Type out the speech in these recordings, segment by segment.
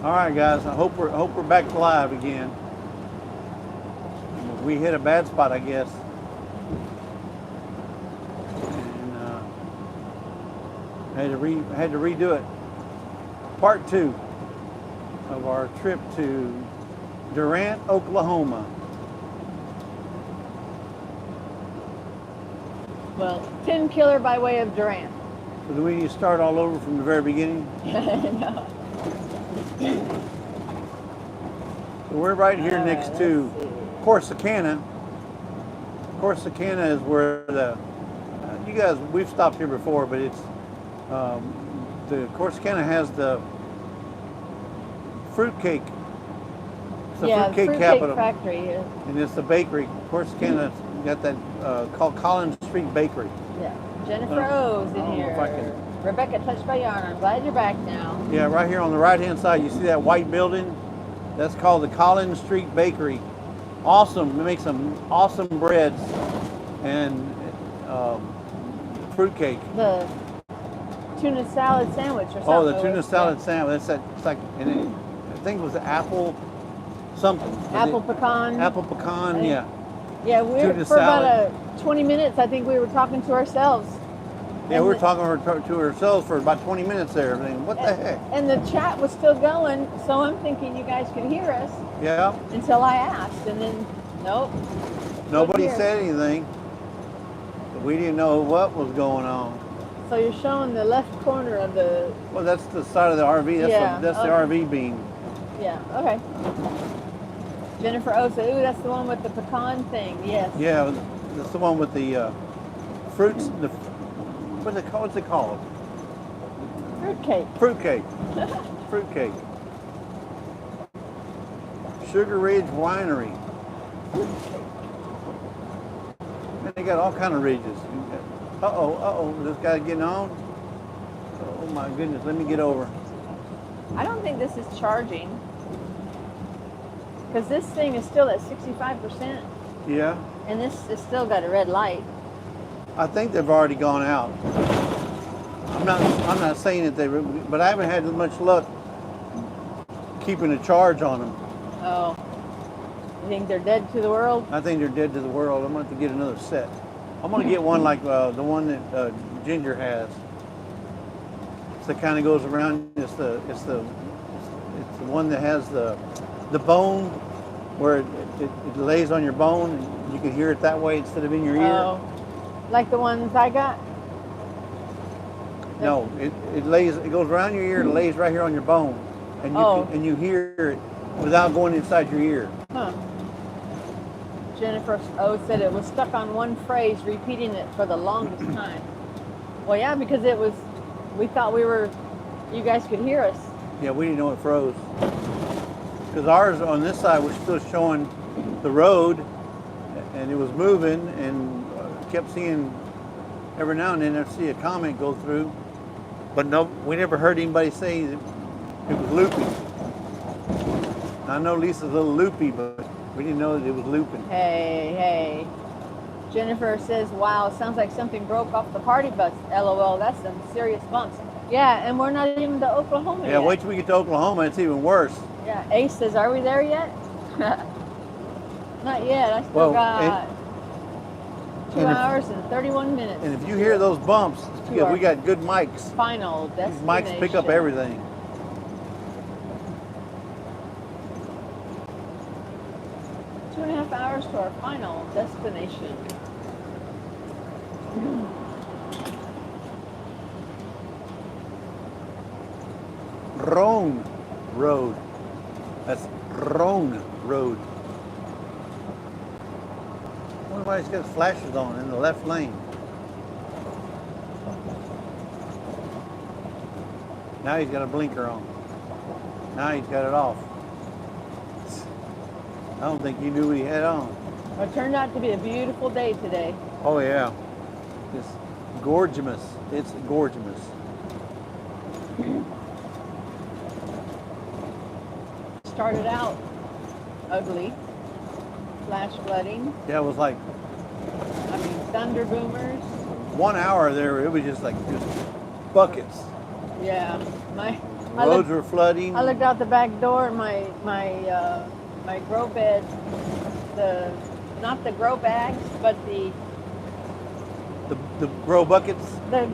All right, guys. I hope we're back live again. We hit a bad spot, I guess. And had to redo it. Part 2 of our trip to Durant, Oklahoma. Well, 10 killer by way of Durant. So do we need to start all over from the very beginning? No. So we're right here next to Corsicana. Corsicana is where the you guys, we've stopped here before, but it's the Corsicana has the fruitcake. It's the fruitcake capital. Factory here. And it's the bakery. Corsicana got that called Collins Street Bakery. Yeah. Jennifer O's in here. Rebecca touched by yarn. I'm glad you're back now. Yeah, right here on the right hand side, you see that white building? That's called the Collins Street Bakery. Awesome. It makes some awesome breads and fruitcake. The tuna salad sandwich or something. Oh, the tuna salad sandwich. That's that. It's like, and it, I think it was apple something. Apple pecan. Apple pecan. Yeah. Yeah, for about 20 minutes, I think we were talking to ourselves. Yeah, we were talking to ourselves for about 20 minutes there. I mean, what the heck? And the chat was still going, so I'm thinking you guys could hear us. Yeah. Until I asked, and then, nope. Nobody said anything. We didn't know what was going on. So you're showing the left corner of the... Well, that's the side of the RV. That's the RV beam. Yeah, okay. Jennifer O said, ooh, that's the one with the pecan thing, yes. Yeah, that's the one with the fruits, what's it called? Fruitcake. Fruitcake. Fruitcake. Sugar Ridge Winery. And they got all kind of ridges. Uh-oh, this guy getting on? Oh my goodness, let me get over. I don't think this is charging. Because this thing is still at 65%. Yeah. And this has still got a red light. I think they've already gone out. I'm not saying that they, but I haven't had much luck keeping a charge on them. Oh. You think they're dead to the world? I think they're dead to the world. I'm going to have to get another set. I'm going to get one like the one that Ginger has. So it kind of goes around. It's the one that has the bone where it lays on your bone and you can hear it that way instead of in your ear. Oh. Like the ones I got? No, it goes around your ear and lays right here on your bone, and you hear it without going inside your ear. Huh. Jennifer O said it was stuck on one phrase, repeating it for the longest time. Well, yeah, because we thought you guys could hear us. Yeah, we didn't know it froze. Because ours on this side was still showing the road, and it was moving, and kept seeing every now and then I'd see a comment go through, but no, we never heard anybody say that it was looping. I know Lisa's a little loopy, but we didn't know that it was looping. Hey. Jennifer says, wow, sounds like something broke off the party bus. LOL, that's some serious bumps. Yeah, and we're not even to Oklahoma yet. Yeah, wait till we get to Oklahoma, it's even worse. Yeah, Ace says, are we there yet? Not yet, I still got 2 hours and 31 minutes. And if you hear those bumps, it's because we got good mics. Final destination. These mics pick up everything. Two and a half hours to our final destination. Wrong road. That's wrong road. I wonder why he's got flashes on in the left lane. Now he's got a blinker on. Now he's got it off. I don't think he knew what he had on. It turned out to be a beautiful day today. Oh yeah. It's gorgeous. It's gorgeous. Started out ugly. Flash flooding. Yeah, it was like, I mean, thunder boomers. 1 hour there, it was just like buckets. Yeah, Roads were flooding. I looked out the back door and my grow bed, not the grow bags, but the grow buckets. The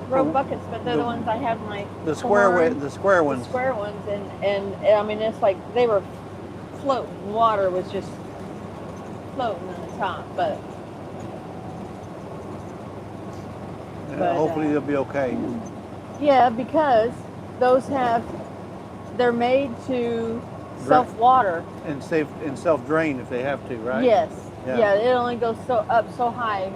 grow buckets, but they're the ones I have my the square corn, the square ones. The square ones, and I mean it's like they were floating. Water was just floating on the top, but hopefully they'll be okay. Yeah, because those they're made to self-water and self-drain if they have to, right? Yes. Yeah, it only goes up so high.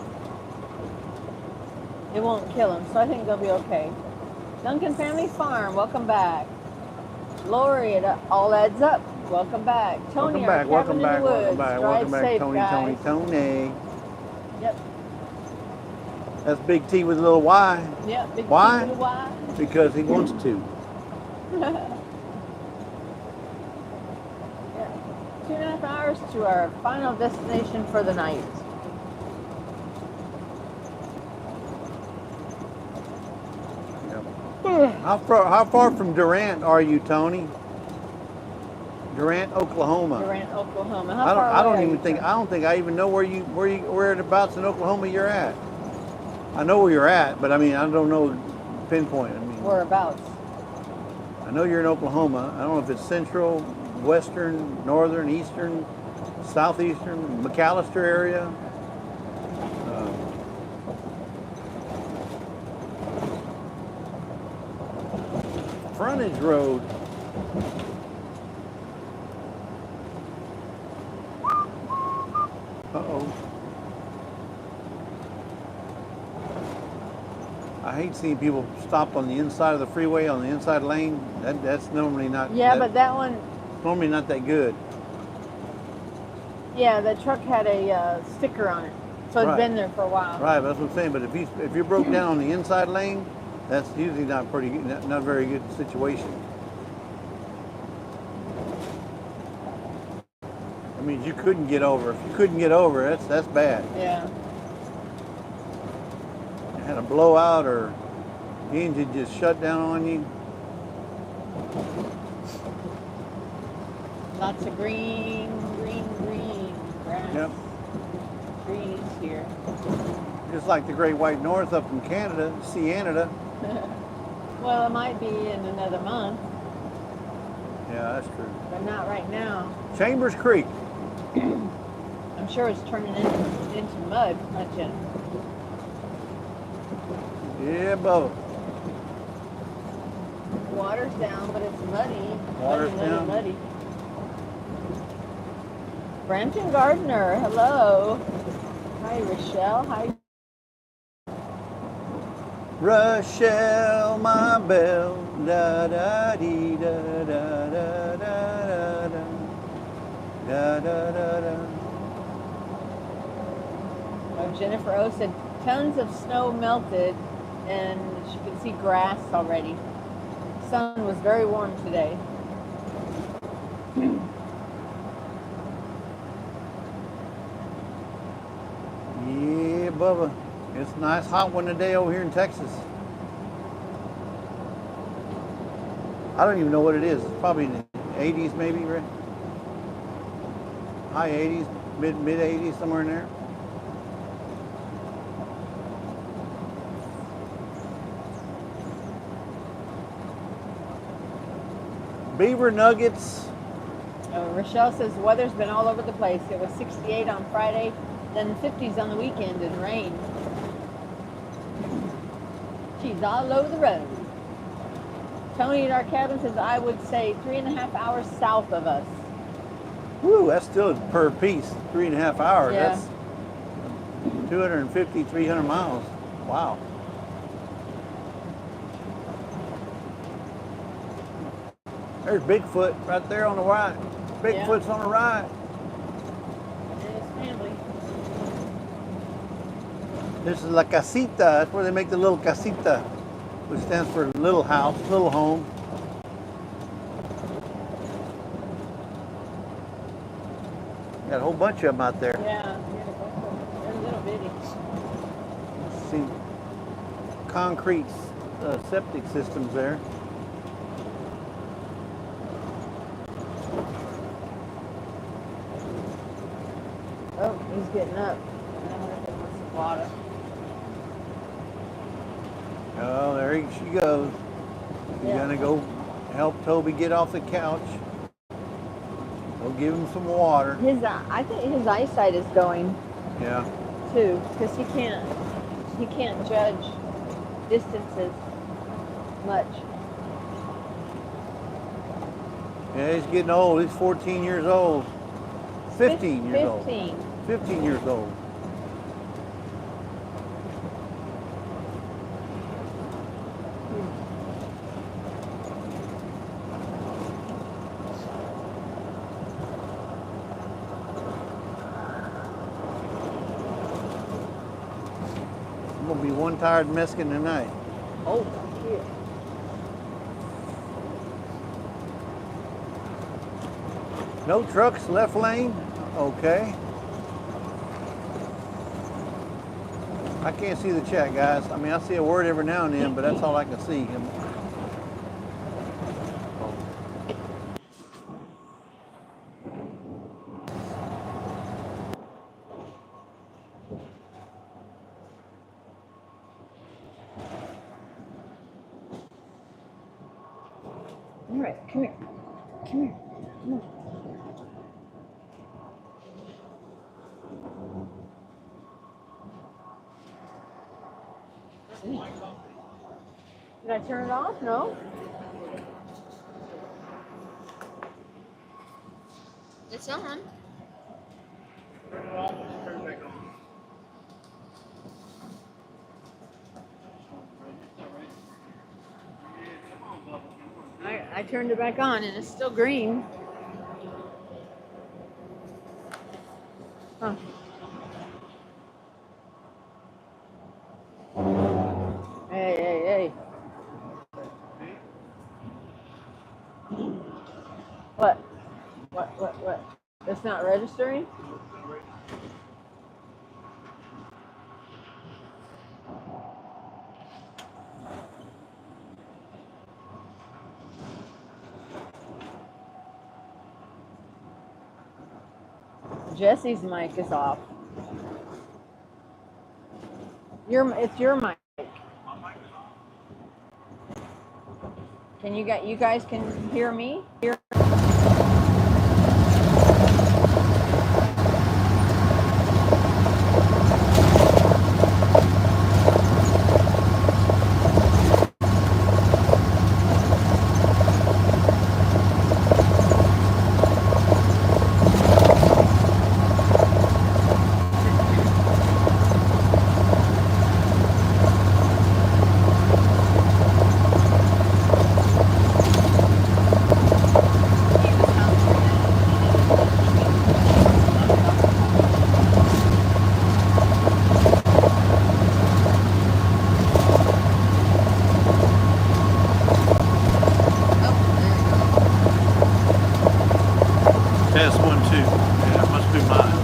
It won't kill them, so I think they'll be okay. Duncan Family Farm, welcome back. Lori, it all adds up. Welcome back. Tony, welcome back. Welcome back, safe, Tony, guys. Tony. Yep. That's Big T with a little Y. Yep, Big Why? T with a Y. Because he wants to. Yeah. 2.5 hours to our final destination for the night. How far from Durant are you, Tony? Durant, Oklahoma. Durant, Oklahoma. I don't think I even know whereabouts in Oklahoma you're at. I know where you're at, but I mean I don't know pinpoint. I mean whereabouts. I know you're in Oklahoma. I don't know if it's central, western, northern, eastern, southeastern, McAllister area. Frontage road. Uh-oh. I hate seeing people stop on the inside of the freeway, on the inside lane. That's normally not... Yeah, but that one... Normally not that good. Yeah, the truck had a sticker on it. So it's been there for a while. Right, that's what I'm saying. But if you broke down on the inside lane, that's usually not a very good situation. I mean, you couldn't get over. If you couldn't get over, that's bad. Yeah. You had a blowout or the engine just shut down on you. Lots of green grass. Yep. Trees here. Just like the Great White North up in Canada, Canada. Well, it might be in another month. Yeah, that's true. But not right now. Chambers Creek. I'm sure it's turning into mud, not yet. Yeah, Bubba. Water's down, but it's muddy. Water's down. Muddy. Brampton Gardner, hello. Hi, Rochelle. Hi. Rochelle, my belle, da da dee da da da da da da da da da. Jennifer O said tons of snow melted and she could see grass already. Sun was very warm today. Yeah, Bubba. It's a nice hot one today over here in Texas. I don't even know what it is. It's probably in the 80s maybe, right? High 80s, mid 80s, somewhere in there. Beaver nuggets. Rochelle says the weather's been all over the place. It was 68 on Friday, then 50s on the weekend and rain. She's all over the road. Tony at our cabin says I would say 3.5 hours south of us. Woo, that's still per piece, 3.5 hours. Yeah. That's 250, 300 miles. Wow. There's Bigfoot right there on the right. Bigfoot's on the right. And his family. This is La Casita. That's where they make the little casita, which stands for little house, little home. Got a whole bunch of them out there. Yeah, they're little bitty. See, concrete septic systems there. He's getting up. I wonder if he wants some water. Oh, there she goes. She's gonna go help Toby get off the couch. Go give him some water. I think his eyesight is going. Yeah. Too, because he can't judge distances much. Yeah, he's getting old. He's 14 years old. 15 years old. 15 years old. I'm gonna be one tired Mexican tonight. Oh, here. No trucks, left lane. Okay. I can't see the chat, guys. I mean, I see a word every now and then, but that's all I can see. All right, come here. Come here. Come on. Did I turn it off? No. It's on. Turn it off and turn it back on. I turned it back on and it's still green. Huh. Hey. What? It's not registering? Jesse's mic is off. It's your mic. Can you guys can hear me? Test 1, 2. Yeah, it must be mine.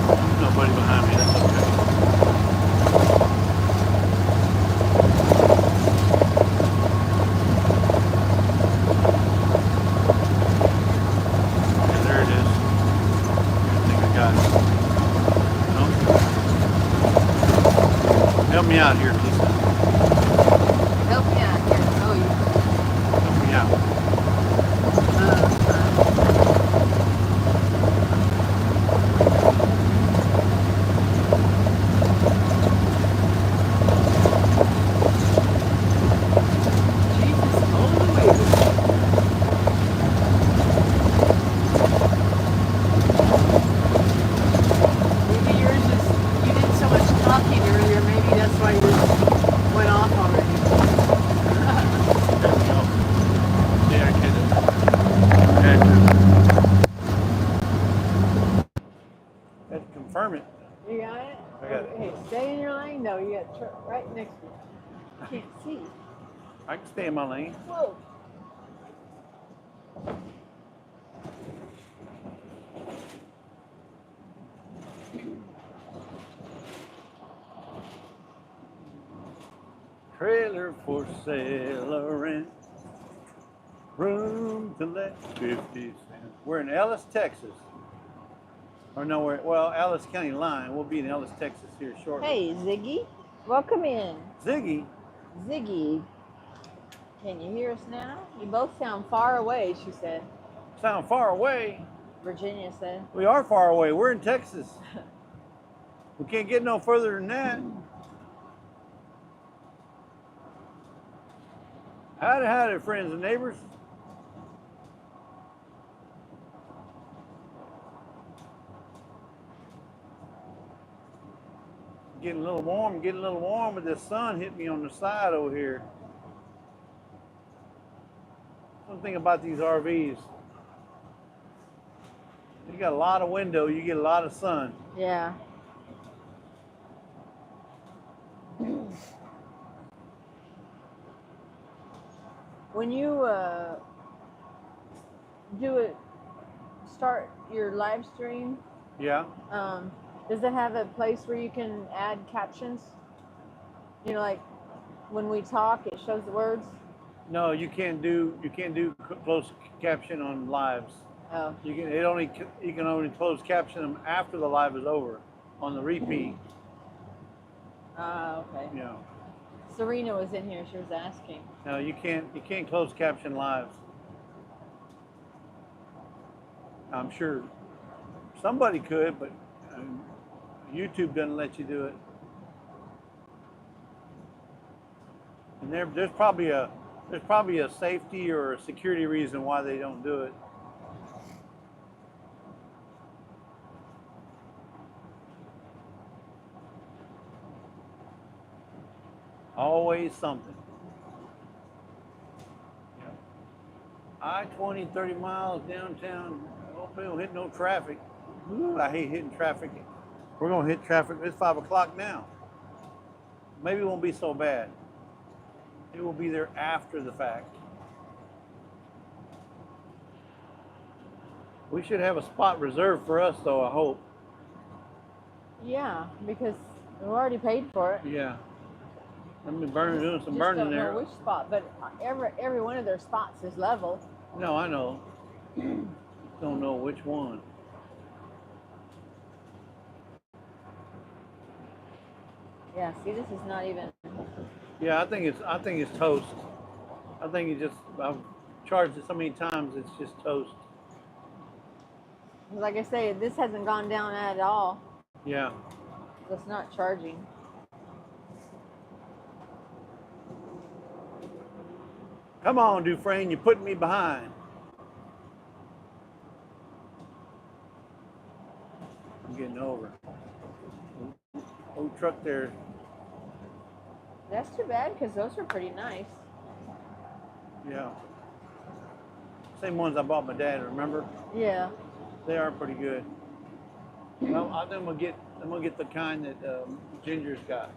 There's nobody behind me. That's okay. Yeah, there it is. I think I got it. Help me out here, please. Help me out here. Oh, you. Help me out. Jesus, all the way. Maybe yours is. You did so much talking earlier. Maybe that's why yours went off already. There we go. Yeah, I get it. Okay. Had to confirm it. You got it? I got it. Hey, stay in your lane. No, you got truck right next to you. Can't see. I can stay in my lane. Whoa. Trailer for sale or rent. Room to let 50 cents. We're in Ellis, Texas. Or no, well, Ellis County line. We'll be in Ellis, Texas here shortly. Hey, Ziggy. Welcome in. Ziggy. Ziggy. Can you hear us now? You both sound far away, she said. Sound far away. Virginia said. We are far away. We're in Texas. We can't get no further than that. Howdy, howdy, friends and neighbors. Getting a little warm, but the sun hit me on the side over here. Something about these RVs. You got a lot of window, you get a lot of sun. Yeah. When you start your live stream, Yeah. does it have a place where you can add captions? You know, like when we talk, it shows the words. No, you can't do closed caption on lives. Oh. You can only close caption them after the live is over, on the repeat. Okay. Yeah. Serena was in here. She was asking. No, you can't close caption lives. I'm sure somebody could, but YouTube doesn't let you do it. And there's probably a safety or a security reason why they don't do it. Always something. I-20, 30 miles downtown. Hope we don't hit no traffic. Ooh, I hate hitting traffic. We're gonna hit traffic. It's 5 o'clock now. Maybe it won't be so bad. It will be there after the fact. We should have a spot reserved for us, though, I hope. Yeah, because we already paid for it. Yeah. I've been doing some Just burning don't there. know which spot, but every one of their spots is level. No, I know. Don't know which one. Yeah, see, this is not even. Yeah, I think it's toast. I think I've charged it so many times, it's just toast. Like I say, this hasn't gone down at all. Yeah. It's not charging. Come on, Dufresne, you're putting me behind. I'm getting over. Old truck there. That's too bad because those are pretty nice. Yeah. Same ones I bought my dad, remember? Yeah. They are pretty good. Well, I think I'm gonna get the kind that Ginger's got.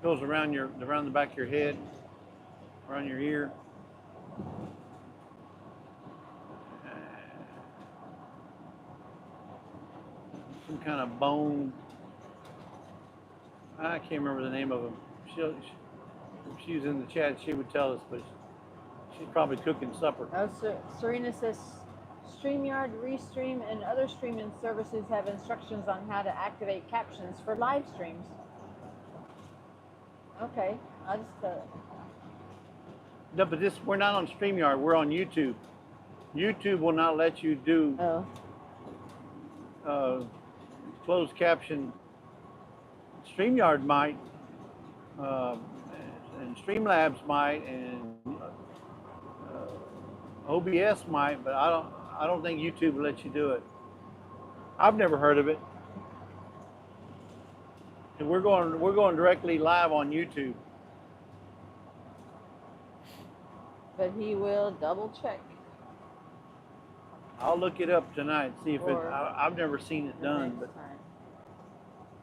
Goes around the back of your head, around your ear. Some kind of bone. I can't remember the name of them. If she was in the chat, she would tell us, but she's probably cooking supper. Oh, Serena says, StreamYard, Restream, and other streaming services have instructions on how to activate captions for live streams. Okay, I'll just. No, but we're not on StreamYard. We're on YouTube. YouTube will not let you do closed caption. StreamYard might, and Streamlabs might, and OBS might, but I don't think YouTube will let you do it. I've never heard of it. And we're going directly live on YouTube. But he will double check. I'll look it up tonight, see if I've never seen it done, but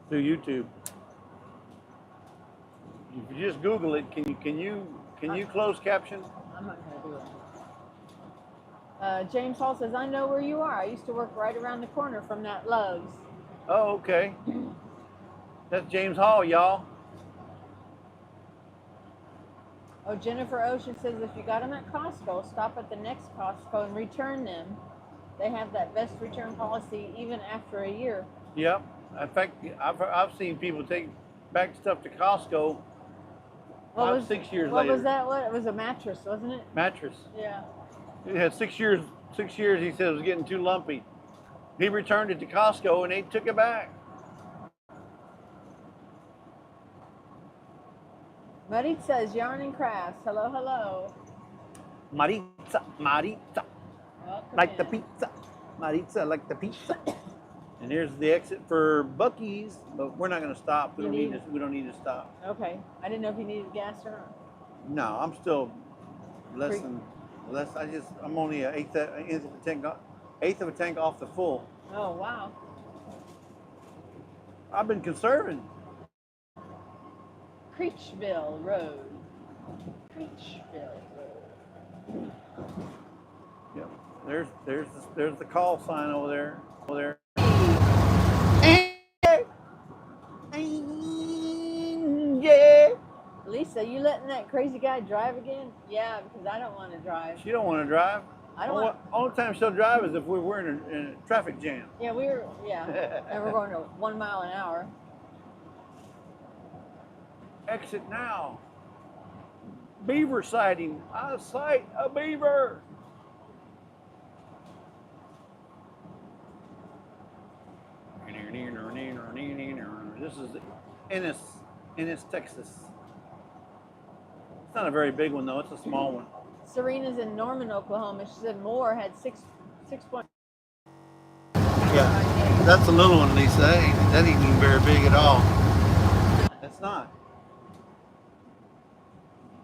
through YouTube. If you just Google it, can you close caption? I'm not gonna do it. James Hall says, I know where you are. I used to work right around the corner from that Love's. Oh, okay. That's James Hall, y'all. Oh, Jennifer Ocean says if you got them at Costco, stop at the next Costco and return them. They have that best return policy even after a year. Yep. In fact, I've seen people take back stuff to Costco 6 years what later. What was that? What? It was a mattress, wasn't it? Mattress. Yeah. It had 6 years. 6 years. He said it was getting too lumpy. He returned it to Costco and they took it back. Maritza says yarn and crafts. Hello, hello. Maritza, Maritza, Welcome like in. the pizza. Maritza, like the pizza. And here's the exit for Buc-ee's, but we're not going to stop. We don't need to stop. Okay. I didn't know if you needed gas or not. No, I'm still I'm only an eighth of a tank off the full. Oh, wow. I've been conserving. Creechville Road. Creechville Road. Yep. There's the call sign over there. Yeah. Lisa, you letting that crazy guy drive again? Yeah, because I don't want to drive. She don't want to drive. I don't want. Only time she'll drive is if we're in a traffic jam. Yeah, and we're going to 1 mile an hour. Exit now. Beaver sighting. I sight a beaver. This is Ennis, Texas. It's not a very big one though. It's a small one. Serena's in Norman, Oklahoma. She said Moore had 6 point. Yeah, that's a little one, Lisa. That ain't even very big at all. That's not.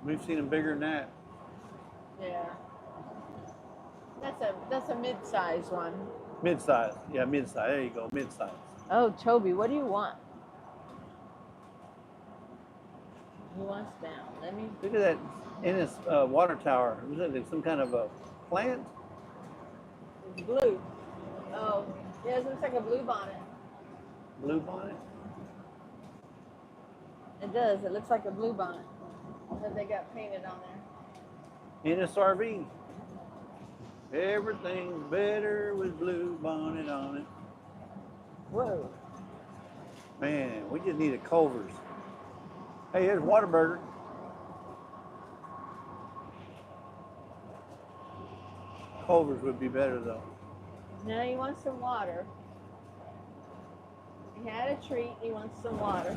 We've seen them bigger than that. Yeah. That's a mid-size one. Mid-size. Yeah, mid-size. There you go. Mid-size. Oh, Toby, what do you want? He wants down. Let me. Look at that Ennis water tower. Was it some kind of a plant? It's blue. Oh, yeah, it looks like a blue bonnet. Blue bonnet? It does. It looks like a blue bonnet that they got painted on there. Ennis RV. Everything's better with blue bonnet on it. Whoa. Man, we just need a Culver's. Hey, here's Whataburger. Culver's would be better though. Now he wants some water. He had a treat. He wants some water.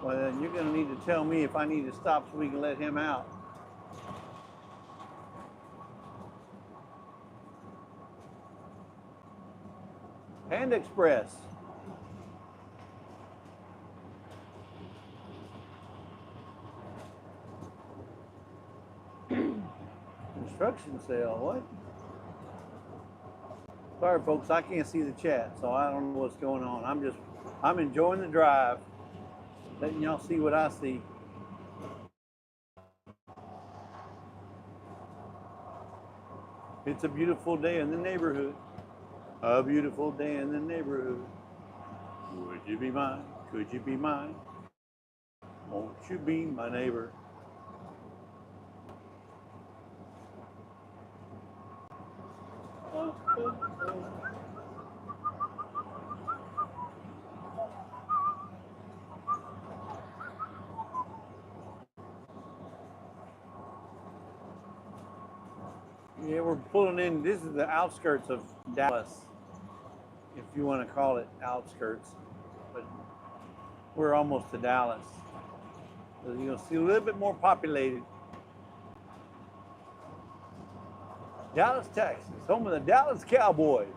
Well, then you're going to need to tell me if I need to stop so we can let him out. Panda Express. Construction sale, what? Sorry folks, I can't see the chat, so I don't know what's going on. I'm enjoying the drive, letting y'all see what I see. It's a beautiful day in the neighborhood. A beautiful day in the neighborhood. Would you be mine? Could you be mine? Won't you be my neighbor? Yeah, we're pulling in. This is the outskirts of Dallas, if you want to call it outskirts, but we're almost to Dallas. So you'll see a little bit more populated. Dallas, Texas, home of the Dallas Cowboys.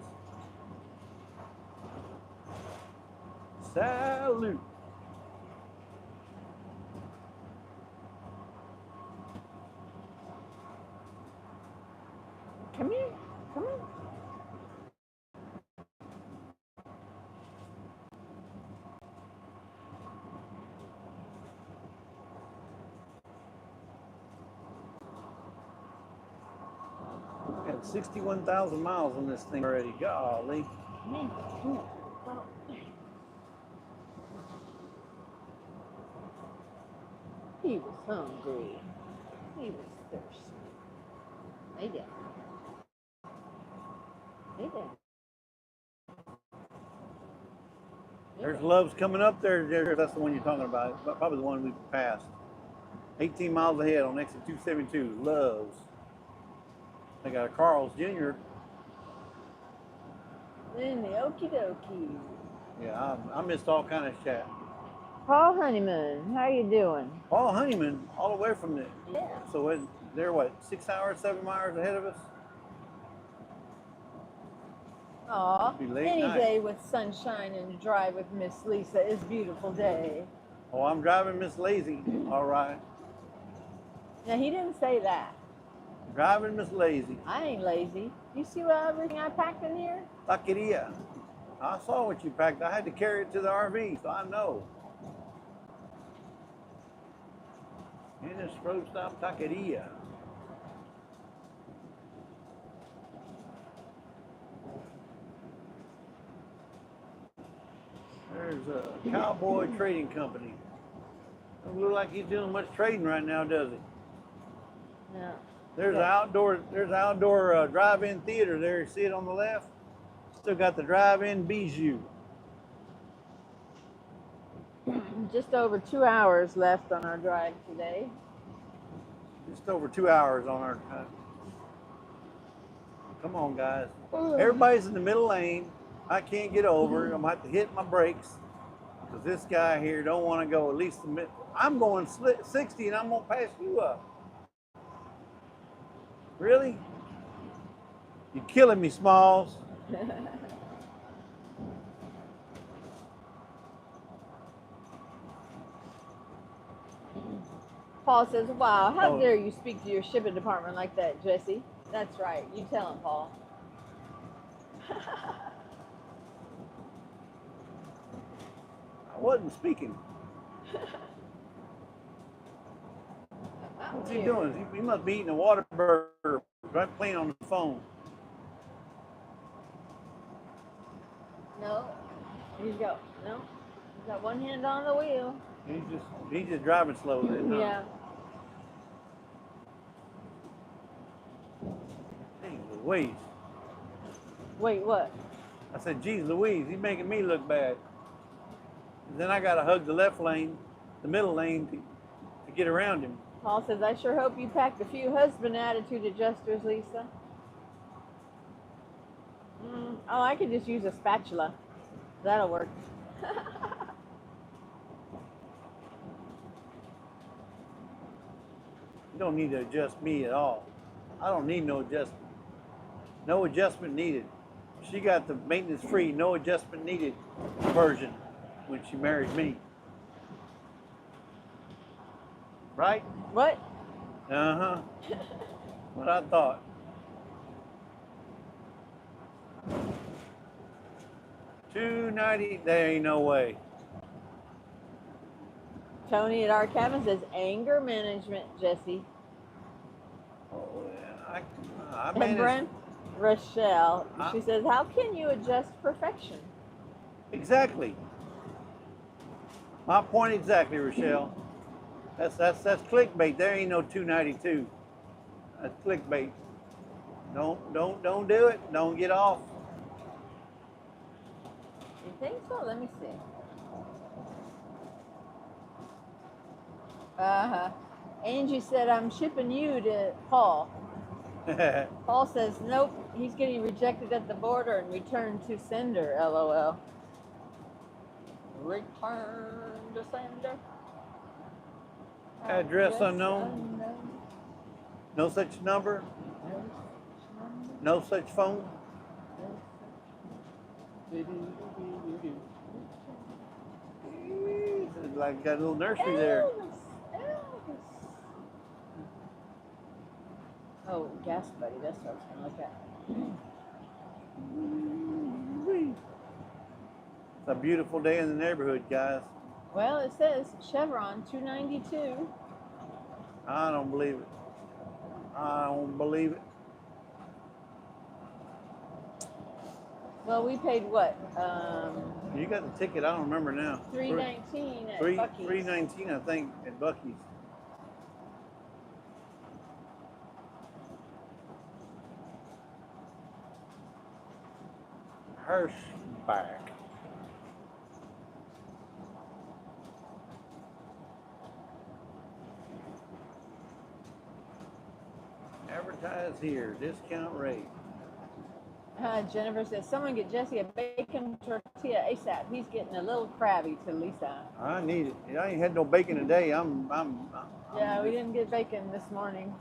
Salute. Come here. Come here. Had 61,000 miles on this thing already. Golly. Come here. Come here. Oh. He was hungry. He was thirsty. Hey there. Hey there. There's Love's coming up there. That's the one you're talking about. Probably the one we passed. 18 miles ahead on exit 272. Love's. They got a Carl's Jr. In the okie dokie. Yeah, I missed all kind of chat. Paul Honeyman, how you doing? Paul Honeyman, all the way from the. Yeah. So they're what, 6 hours, 7 miles ahead of us? Aw, any night. day with sunshine and drive with Miss Lisa is a beautiful day. Oh, I'm driving Miss Lazy. All right. Now, he didn't say that. Driving Miss Lazy. I ain't lazy. You see what everything I packed in here? Taqueria. I saw what you packed. I had to carry it to the RV, so I know. In this road stop taqueria. There's a Cowboy Trading Company. Doesn't look like he's doing much trading right now, does he? No. There's outdoor drive-in theater there. You see it on the left? Still got the drive-in Bijou. Just over 2 hours left on our drive today. Just over 2 hours on our time. Come on, guys. Everybody's in the middle lane. I can't get over. I'm going to have to hit my brakes because this guy here don't want to go at least a minute. I'm going 60 and I'm going to pass you up. Really? You're killing me, Smalls. Paul says, wow, how dare you speak to your shipping department like that, Jesse? That's right. You tell him, Paul. I wasn't speaking. What's he doing? He must be eating a Whataburger right playing on the phone. No. He's got one hand on the wheel. He's just driving slow then, huh? Yeah. Geez Louise. Wait, what? I said, geez Louise, he's making me look bad. And then I got to hug the left lane, the middle lane to get around him. Paul says, I sure hope you packed a few husband attitude adjusters, Lisa. Oh, I could just use a spatula. That'll work. You don't need to adjust me at all. I don't need no adjustment. No adjustment needed. She got the maintenance-free, no adjustment needed version when she married me. Right? What? Uh-huh. What I thought. $2.90, there ain't no way. Tony at our cabin says, anger management, Jesse. Oh, yeah. I And managed. Brent, Rochelle, she says, how can you adjust perfection? Exactly. My point exactly, Rochelle. That's clickbait. There ain't no 292. That's clickbait. Don't do it. Don't get off. You think so? Let me see. Angie said, I'm shipping you to Paul. Paul says, nope, he's getting rejected at the border and returned to sender, LOL. Return to sender. Address unknown. No such number. No such phone. Like got a little nursery there. Elvis. Oh, gas buddy, that's what I was going to look at. It's a beautiful day in the neighborhood, guys. Well, it says Chevron 292. I don't believe it. I don't believe it. Well, we paid what? You got the ticket. I don't remember now. $3.19 at Buc-ee's. $3.19, I think, at Buc-ee's. Hirschbach. Advertise here, discount rate. Jennifer says, someone get Jesse a bacon tortilla ASAP. He's getting a little crabby to Lisa. I need it. I ain't had no bacon today. Yeah, we didn't get bacon this morning.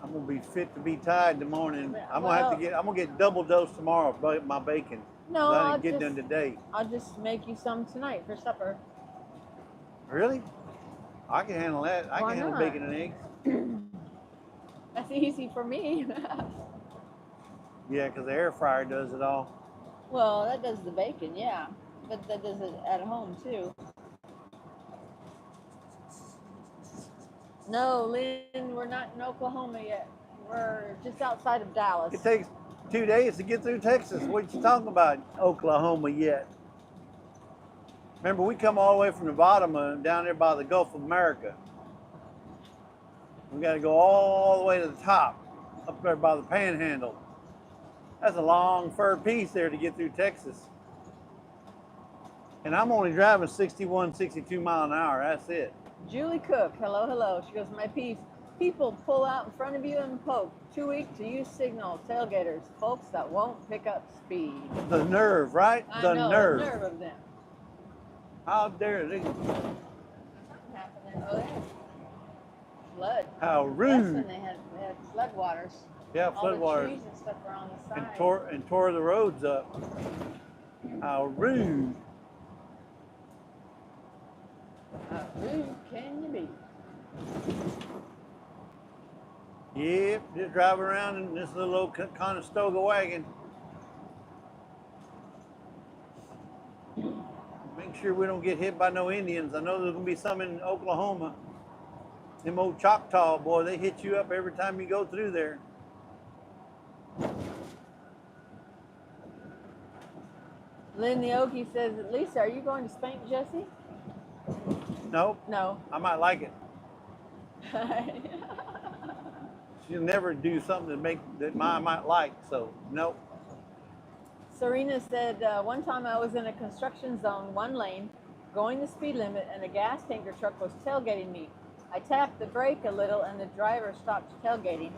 I'm gonna be fit to be tied in the morning. I'm Well, gonna get double dose tomorrow of my bacon. No, I didn't get done today. I'll just make you some tonight for supper. Really? I can handle that. I Why can handle not? bacon and eggs. That's easy for me. Yeah, because the air fryer does it all. Well, that does the bacon, yeah. But that does it at home too. No, Lynn, we're not in Oklahoma yet. We're just outside of Dallas. It takes 2 days to get through Texas. What you talking about, Oklahoma yet? Remember, we come all the way from Nevada down there by the Gulf of America. We got to go all the way to the top, up there by the Panhandle. That's a long fur piece there to get through Texas. And I'm only driving 61, 62 mile an hour. That's it. Julie Cook, hello, hello. She goes, my piece. People pull out in front of you and poke. Too weak to use signal. Tailgaters, folks that won't pick up speed. The nerve, right? I know, nerve. the nerve of them. How dare they? Something happened there. Oh, they had flood. How That's rude. when they had flood waters. Yeah, All flood the waters. trees and stuff were on the side. And tore the roads up. How rude. How rude can you be? Yep, just driving around in this little old Conestoga wagon. Make sure we don't get hit by no Indians. I know there's gonna be some in Oklahoma. Them old Choctaw, boy, they hit you up every time you go through there. Lynn the Okie says, Lisa, are you going to spank Jesse? Nope, No. I might like it. She'll never do something that I might like, so nope. Serena said, one time I was in a construction zone, one lane, going the speed limit, and a gas tanker truck was tailgating me. I tapped the brake a little, and the driver stopped tailgating.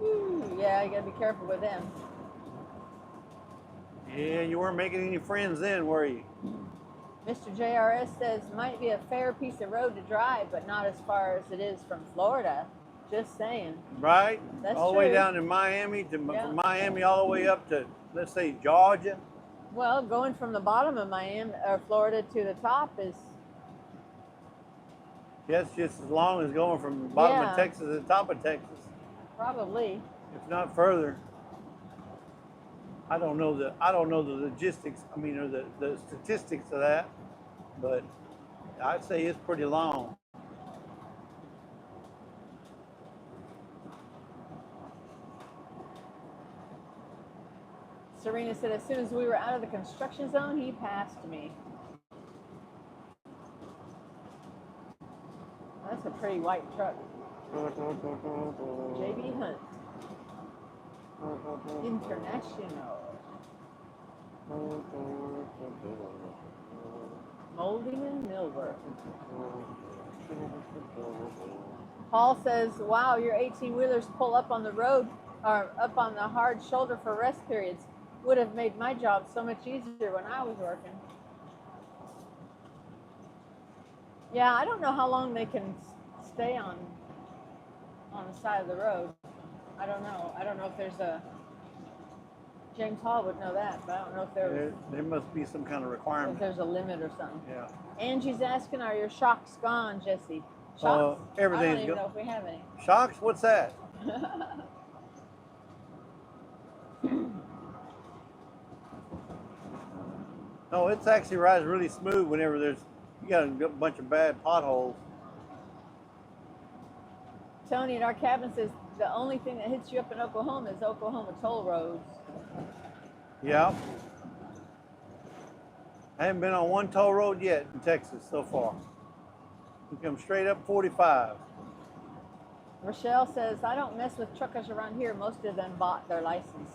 Ooh, yeah, you gotta be careful with them. Yeah, you weren't making any friends then, were you? Mr. JRS says, might be a fair piece of road to drive, but not as far as it is from Florida. Just saying. Right? That's all the way true. down to Miami, Yeah. from Miami all the way up to, let's say, Georgia. Well, going from the bottom of Miami or Florida to the top is, That's just as long as going from the bottom Yeah. of Texas to the top of Texas, probably. if not further. I don't know the logistics. I mean, or the statistics of that, but I'd say it's pretty long. Serena said, as soon as we were out of the construction zone, he passed me. That's a pretty white truck. JB Hunt. International. Molding and millwork. Paul says, wow, your 18-wheelers pull up on the road or up on the hard shoulder for rest periods. Would have made my job so much easier when I was working. Yeah, I don't know how long they can stay on the side of the road. I don't know. I don't know if there's a... James Hall would know that, but I don't know if There must be some kind of if requirement. there's a limit or something. Yeah. Angie's asking, are your shocks gone, Jesse? Shocks? Everything's I don't even gone. know if we have any. Shocks? What's that? No, it's actually rides really smooth whenever you got a bunch of bad potholes. Tony at our cabin says the only thing that hits you up in Oklahoma is Oklahoma toll roads. Yeah. I haven't been on one toll road yet in Texas so far. We come straight up 45. Rochelle says, I don't mess with truckers around here. Most of them bought their license.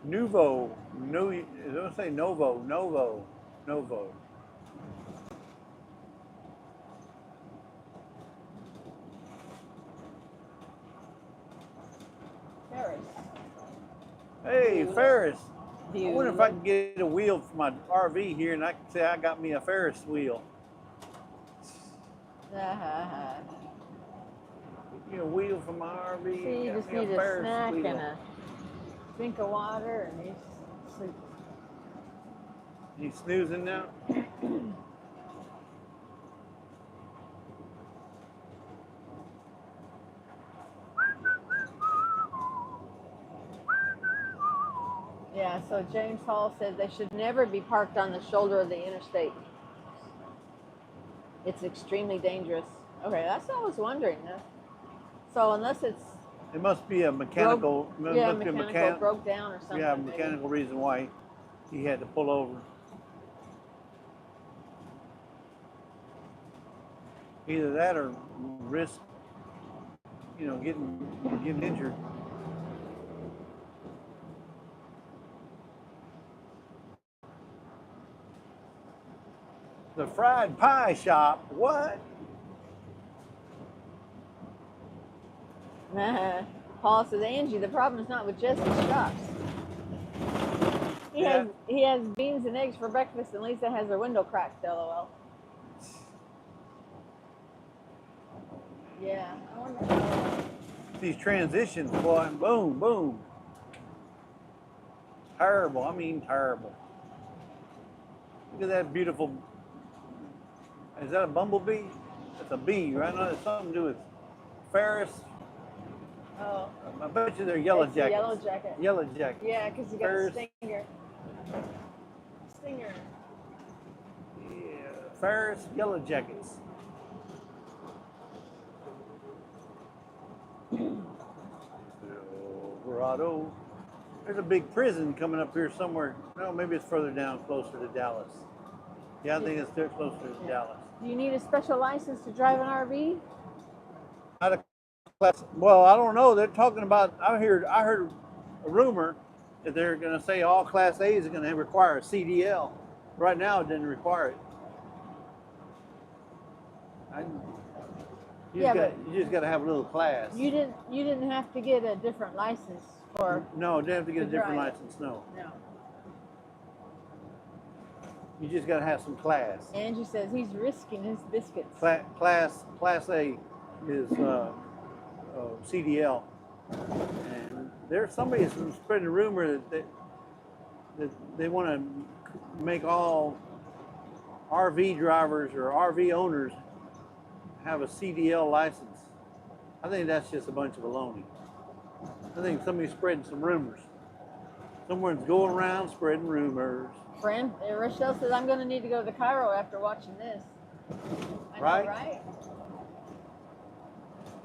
Nuvo. No, don't say Novo. Novo. Novo. Ferris. Hey, Ferris. I You wonder if I can get a wheel for my RV here and I can say I got me a Ferris wheel. Get a wheel for my RV. See, you got just me need a Ferris snack wheel. and a drink of water and you sleep. You snoozing now? Yeah, so James Hall said they should never be parked on the shoulder of the interstate. It's extremely dangerous. Okay, that's what I was wondering. So unless it's It must be a mechanical. mechanical broke down or something. Yeah, mechanical reason why he had to pull over. Either that or risk, getting injured. The fried pie shop. What? Paul says, Angie, the problem is not with Jesse's shops. He has beans and eggs for breakfast, and Lisa has her window cracked. LOL. Yeah, I wonder how. These transitions, boy, boom, boom. Terrible. I mean, terrible. Look at that beautiful. Is that a bumblebee? That's a bee, right? No, it's something to do with Ferris. Oh. I bet you they're yellow It's a jackets. yellow jacket. Yellow jacket. Yeah, because you got Ferris. a stinger. Stinger. Yeah, Ferris yellow jackets. Colorado. There's a big prison coming up here somewhere. No, maybe it's further down, closer to Dallas. Yeah, I think it's there closer to Dallas. Do you need a special license to drive an RV? Not a class. Well, I don't know. They're talking about. I heard a rumor that they're going to say all Class A's are going to require a CDL. Right now, it didn't require it. You just got to have a little class. You didn't have to get a different license for. No, you didn't have to get a different drive. license. No, No. you just got to have some class. Angie says he's risking his biscuits. Class A is CDL, and there's somebody who's spreading a rumor that they want to make all RV drivers or RV owners have a CDL license. I think that's just a bunch of baloney. I think somebody's spreading some rumors. Someone's going around spreading rumors. Friend, Rochelle says I'm going to need to go to Cairo after watching this. I know, Right? right?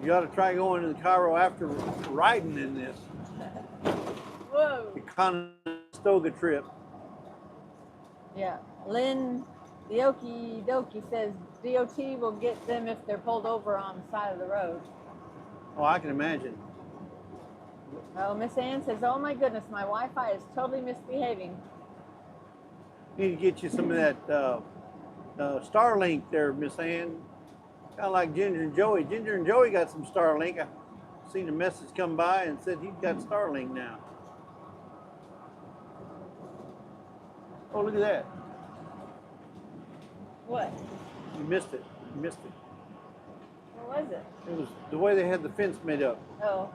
You ought to try going to Cairo after riding in this. Whoa. The Conestoga trip. Yeah. Lynn the Okie Dokie says DOT will get them if they're pulled over on the side of the road. Oh, I can imagine. Oh, Miss Ann says, oh my goodness, my Wi-Fi is totally misbehaving. Need to get you some of that Starlink there, Miss Ann. Kind of like Ginger and Joey. Ginger and Joey got some Starlink. I seen a message come by and said he's got Starlink now. Oh, look at that. What? You missed it. You missed it. What was it? It was the way they had the fence made up. Oh.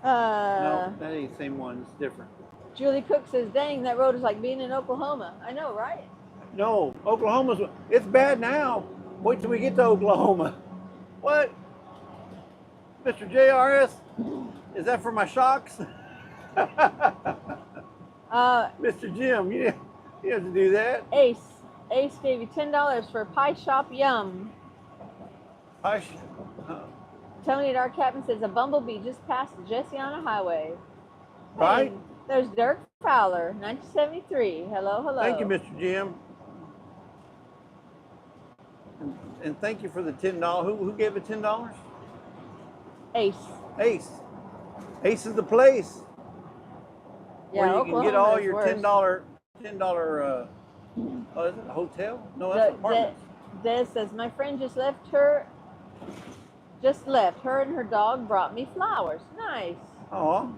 No, that ain't the same one. It's different. Julie Cook says, dang, that road is like being in Oklahoma. I know, right? No, it's bad now. Wait till we get to Oklahoma. What? Mr. JRS? Is that for my shocks? Mr. Jim, you have to do that. Ace gave you $10 for Pie Shop Yum. Tony at our cabin says a bumblebee just passed Jesse on a highway. Right? Hey, there's Dirk Fowler, 1973. Hello, hello. Thank you, Mr. Jim. and thank you for the $10. Who gave it $10? Ace. Ace. Ace is the place Yeah, where you can get Oklahoma all is your worse. $10. Oh, is it a hotel? No, that's apartment. Des says my friend just left. Her and her dog brought me flowers. Nice. Oh.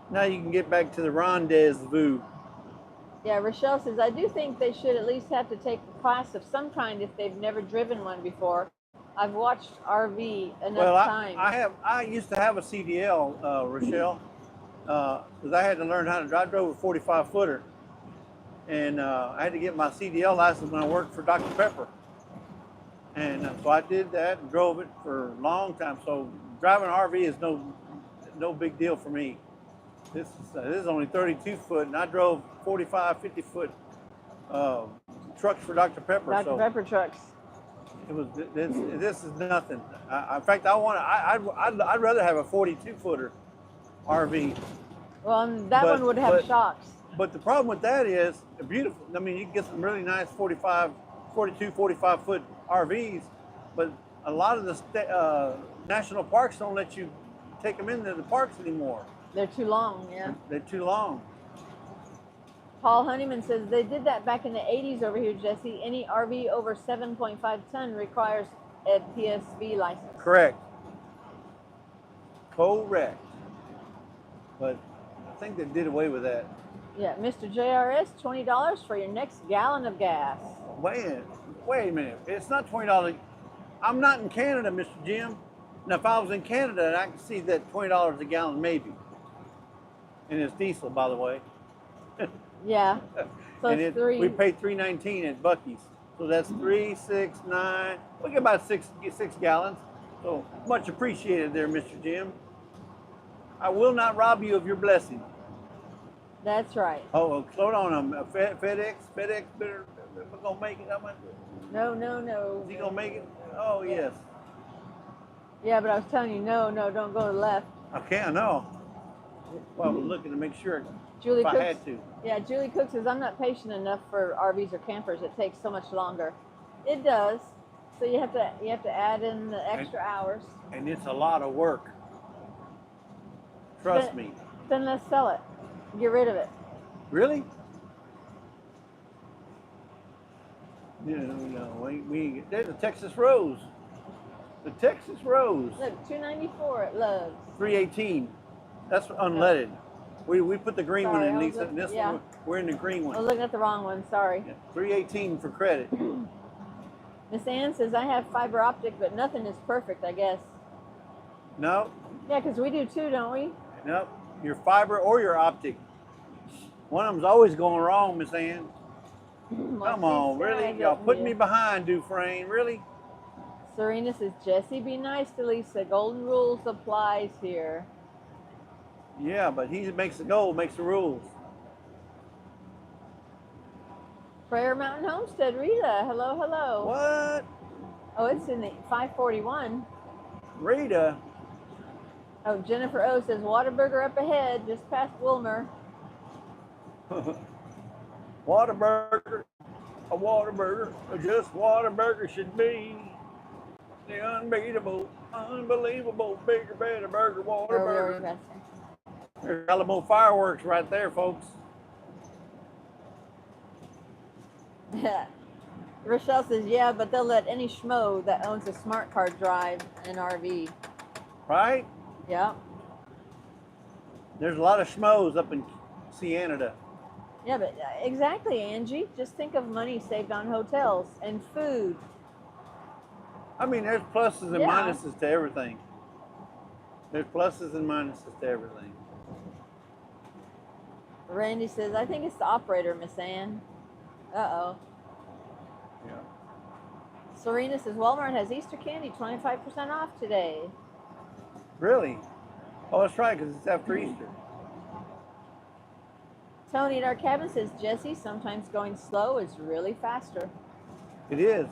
Now you can get back to the rendezvous. Yeah, Rochelle says I do think they should at least have to take a class of some kind if they've never driven one before. I've watched RV enough times. I used to have a CDL, Rochelle, because I had to learn how to drive. I drove a 45 footer, and I had to get my CDL license when I worked for Dr. Pepper, and so I did that and drove it for a long time. So driving an RV is no big deal for me. This is only 32 foot, and I drove 45, 50 foot trucks for Dr. Pepper. Dr. Pepper trucks. It was this is nothing. In fact, I'd rather have a 42 footer RV. Well, that one would have shocks. But the problem with that is beautiful. I mean, you can get some really nice 42, 45 foot RVs, but a lot of the national parks don't let you take them into the parks anymore. They're too long, yeah. They're too long. Paul Honeyman says they did that back in the 80s over here, Jesse. Any RV over 7.5 ton requires a PSV license. Correct. But I think they did away with that. Yeah, Mr. JRS, $20 for your next gallon of gas. Wait a minute. It's not $20. I'm not in Canada, Mr. Jim. Now, if I was in Canada, I could see that $20 a gallon, maybe. And it's diesel, by the way. Yeah. So and we paid $3.19 at Buc-ee's. So that's 3, 6, 9. We get about six gallons. So much appreciated there, Mr. Jim. I will not rob you of your blessing. That's right. Oh, slow down. FedEx better gonna make it. How much? No. Is he gonna make it? Oh, yes. Yeah, but I was telling you, no, don't go to the left. Okay, I know. Well, I was looking to make sure Julie I Cooks, had to. Yeah, Julie Cook says, I'm not patient enough for RVs or campers. It takes so much longer. It does. So you have to add in the extra hours. And it's a lot of work. Trust me. Then let's sell it. Get rid of it. Really? No, we there's a Texas Rose. The Texas Rose. Look, $2.94 at Love's. 318. That's unleaded. We put the green one in, Lisa. This yeah. one, we're in the green one. I was looking at the wrong one, sorry. Yeah, 318 for credit. Miss Ann says, I have fiber optic, but nothing is perfect, I guess. No. Yeah, because we do too, don't we? No. Your fiber or your optic. One of them's always going wrong, Miss Ann. Come on, really? Y'all putting me behind, Dufresne, really? Serena says, Jesse, be nice to Lisa. Golden rules applies here. Yeah, but he makes the goal, makes the rules. Prayer Mountain Homestead, Rita. Hello. What? Oh, it's in the 541. Rita. Oh, Jennifer O says, Whataburger up ahead, just past Wilmer. Whataburger, a Whataburger, just Whataburger should be. The unbeatable, unbelievable, bigger, better burger, Whataburger. There's Alamo fireworks right there, folks. Yeah. Rochelle says, yeah, but they'll let any schmo that owns a smart car drive an RV. Right? Yeah. There's a lot of schmoes up in Canada. Yeah, but exactly, Angie. Just think of money saved on hotels and food. I mean, there's pluses and minuses to everything. There's pluses and minuses to everything. Randy says, I think it's the operator, Miss Ann. Uh-oh. Yeah. Serena says, Walmart has Easter candy 25% off today. Really? Oh, that's right, because it's after Easter. Tony at our cabin says, Jesse, sometimes going slow is really faster. It is.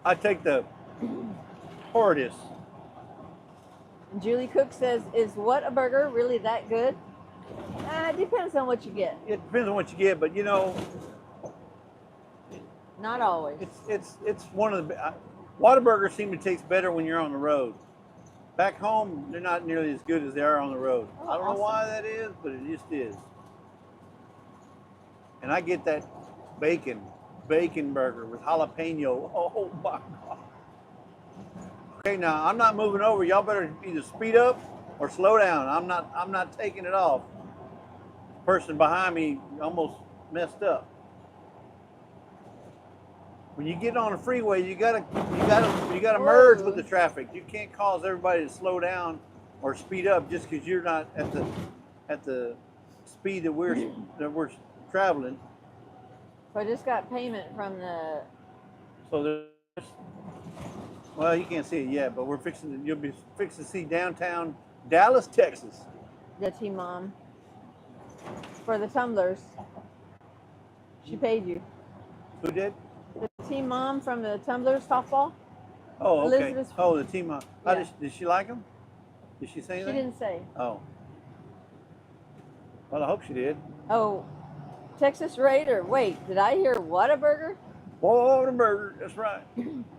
I take the tortoise. And Julie Cook says, is Whataburger really that good? It depends on what you get. It depends on what you get, but you know, Not always. It's one of the Whataburger seem to taste better when you're on the road. Back home, they're not nearly as good as they are on the road. Oh, I don't know awesome. why that is, but it just is. And I get that bacon burger with jalapeno. Oh my God. Okay, now I'm not moving over. Y'all better either speed up or slow down. I'm not taking it off. The person behind me almost messed up. When you get on the freeway, you gotta merge with the traffic. You can't cause everybody to slow down or speed up just because you're not at the speed that we're traveling. So I just got payment from the. So there's, well, you can't see it yet, but you'll be fixing to see downtown Dallas, Texas. The T-Mom for the tumblers. She paid you. Who did? The T-Mom from the tumblers softball. Oh, okay. Elizabeth's. Oh, the team. Yeah. Did she like him? Did she say anything? She didn't say. Oh. Well, I hope she did. Oh, Texas Raider. Wait, did I hear Whataburger? Whataburger. That's right.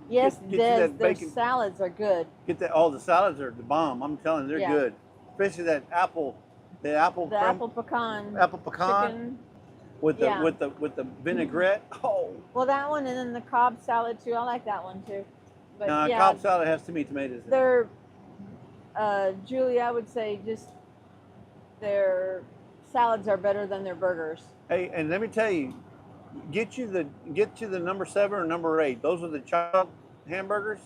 Yes, their bacon. salads are good. Get that. Oh, the salads are the bomb. I'm telling you, they're good. Especially that apple. The apple pecan. Apple pecan. Chicken. With the vinaigrette. Oh. Well, that one, and then the Cobb salad too. I like that one too. But no, yeah, Cobb salad has too many tomatoes. They're, Julie, I would say just their salads are better than their burgers. Hey, and let me tell you, get you the number 7 or number 8. Those are the chopped hamburgers,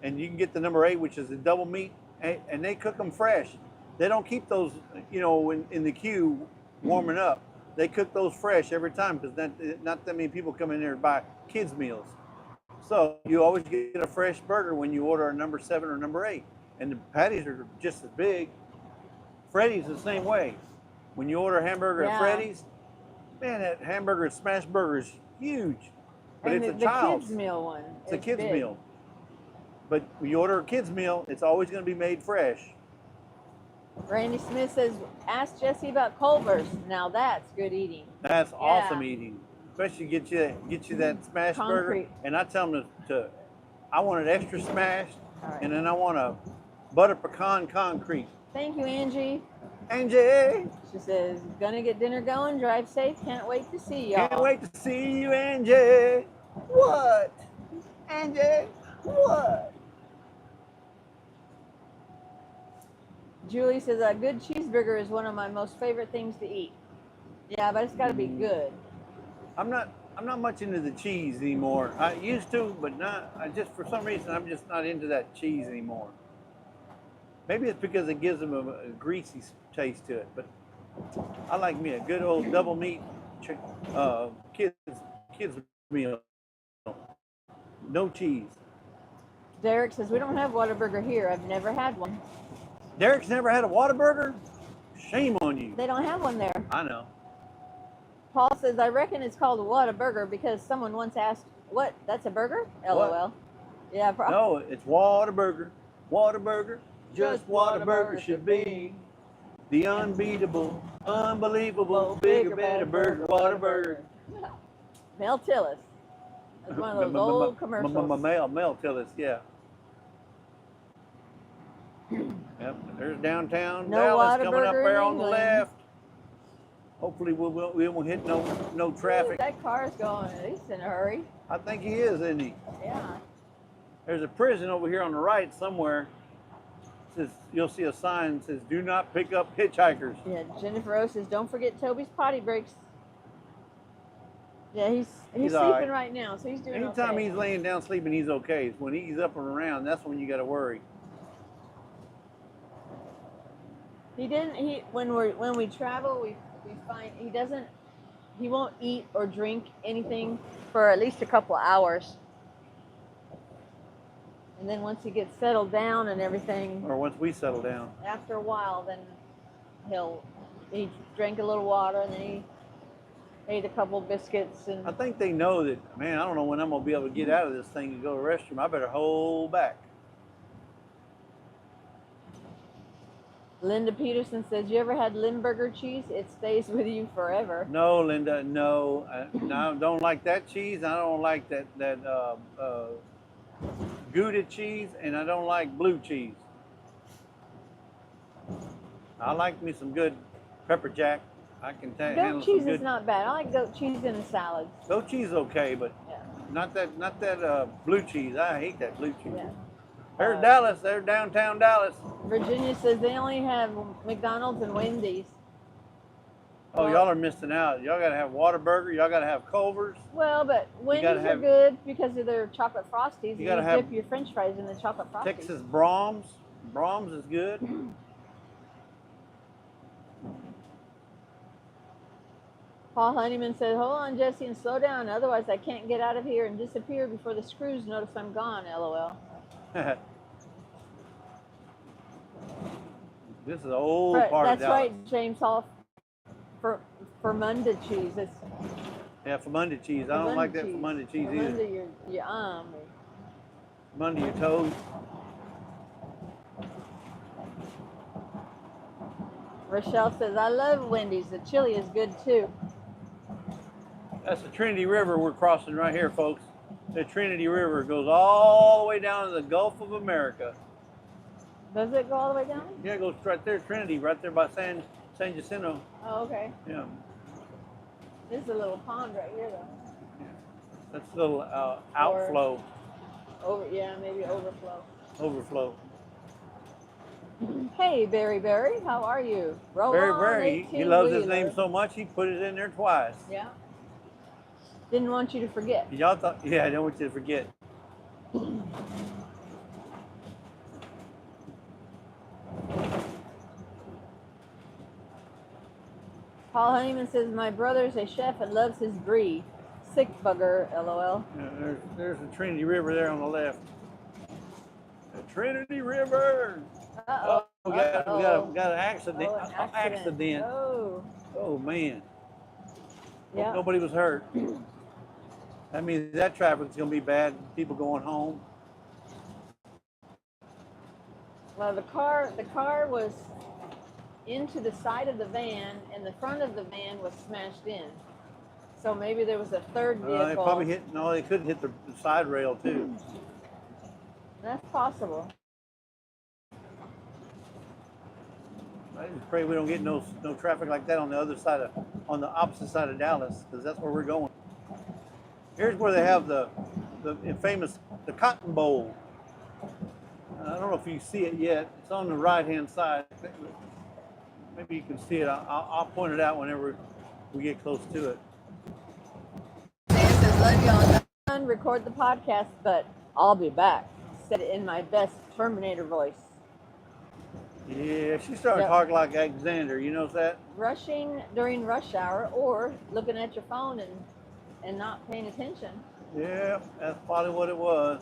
and you can get the number 8, which is the double meat, and they cook them fresh. They don't keep those, in the queue warming up. They cook those fresh every time because not that many people come in there to buy kids meals. So you always get a fresh burger when you order a number 7 or number 8. And the patties are just as big. Freddy's the same way. When you order a hamburger at Freddy's, man, that hamburger smash burger is huge. But and it's the a child's. kids meal one. It's a kids meal. But when you order a kids meal, it's always going to be made fresh. Randy Smith says, ask Jesse about Culver's. Now that's good eating. That's awesome eating. Especially get you that smash burger. And I tell them I want it extra smashed, and then I want a butter pecan concrete. Thank you, Angie. Angie. She says, gonna get dinner going. Drive safe. Can't wait to see y'all. Can't wait to see you, Angie. What? Angie, what? Julie says a good cheeseburger is one of my most favorite things to eat. Yeah, but it's got to be good. I'm not much into the cheese anymore. I used to, but not. For some reason I'm just not into that cheese anymore. Maybe it's because it gives them a greasy taste to it. But I like me a good old double meat kids meal. No cheese. Derek says we don't have Whataburger here. I've never had one. Derek's never had a Whataburger? Shame on you. They don't have one there. I know. Paul says, I reckon it's called a Whataburger because someone once asked, what, that's a burger? LOL. What? Yeah, probably. No, it's Whataburger. Whataburger. Just what a burger should be. The unbeatable, unbelievable, bigger, better burger. Whataburger. Mel Tillis. That's one of those old commercials. Mel Tillis, yeah. Yep, there's downtown Dallas coming up there on the left. Hopefully we won't hit no traffic. That car's going, he's in a hurry. I think he is, isn't he? Yeah. There's a prison over here on the right somewhere. Says, you'll see a sign that says, do not pick up hitchhikers. Yeah, Jennifer Rose says, don't forget Toby's potty breaks. Yeah, he's sleeping right now, so he's doing Anytime okay. he's laying down sleeping, he's okay. It's when he's up and around, that's when you got to worry. When we travel, we find he won't eat or drink anything for at least a couple of hours. And then once he gets settled down and everything, or once we settle down, after a while, then he drank a little water and then he ate a couple of biscuits. And I think they know that, man, I don't know when I'm going to be able to get out of this thing and go to the restroom. I better hold back. Linda Peterson says, you ever had Limburger cheese? It stays with you forever. No, Linda, no. I don't like that cheese. I don't like that Gouda cheese, and I don't like blue cheese. I like me some good pepper jack. I can handle Goat cheese some good. is not bad. I like goat cheese in a salad. Goat cheese is okay, but Yeah. not that blue cheese. I hate that blue cheese. Yeah. There's Dallas. There's downtown Dallas. Virginia says they only have McDonald's and Wendy's. Oh, y'all are missing out. Y'all gotta have Whataburger. Y'all gotta have Culver's. Well, but Wendy's are good because of their chocolate frosties. You gotta dip your French fries in the chocolate frosties. Texas Brahms. Brahms is good. Paul Honeyman said, hold on, Jesse, and slow down. Otherwise, I can't get out of here and disappear before the screws notice I'm gone, LOL. This is an old part of Dallas. That's right, James Hall. Fermunda cheese. Yeah, Fermunda cheese. I don't like that Fermunda cheese either. Fermunda your toes. Rochelle says, I love Wendy's. The chili is good too. That's the Trinity River we're crossing right here, folks. The Trinity River goes all the way down to the Gulf of America. Does it go all the way down? Yeah, it goes right there, Trinity, right there by San Jacinto. Oh, okay. Yeah. This is a little pond right here, though. Yeah. That's a little outflow. Yeah, maybe overflow. Overflow. Hey, Berry, how are you? Berry, he loves his name so much, he put it in there twice. Yeah. Didn't want you to forget. Y'all thought, yeah, I don't want you to forget. Paul Honeyman says, my brother's a chef and loves his brie. Sick bugger, LOL. Yeah, there's the Trinity River there on the left. The Trinity River. Uh-oh. We got an accident. Oh, an accident. Oh, man. Yeah. Nobody was hurt. That means that traffic's going to be bad. People going home. Well, the car was into the side of the van, and the front of the van was smashed in. So maybe there was a third vehicle. They probably hit. No, they couldn't hit the side rail too. That's possible. I just pray we don't get no traffic like that on the opposite side of Dallas, because that's where we're going. Here's where they have the famous Cotton Bowl. I don't know if you see it yet. It's on the right-hand side. Maybe you can see it. I'll point it out whenever we get close to it. Sam says, love y'all. Record the podcast, but I'll be back. Said it in my best Terminator voice. Yeah, she's starting to talk like Alexander. You know that? Rushing during rush hour or looking at your phone and not paying attention. Yeah, that's probably what it was.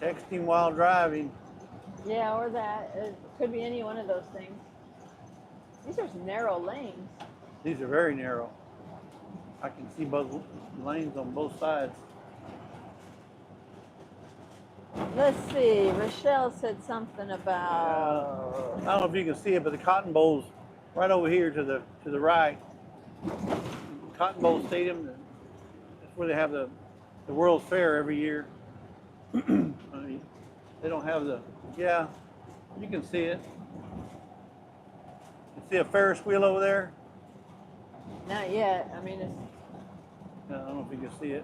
Texting while driving. Yeah, or that. It could be any one of those things. These are some narrow lanes. These are very narrow. I can see both lanes on both sides. Let's see. Rochelle said something about. I don't know if you can see it, but the Cotton Bowl's right over here to the right. Cotton Bowl Stadium. That's where they have the World's Fair every year. They don't have yeah, you can see it. You see a Ferris wheel over there? Not yet. I mean, I don't know if you can see it.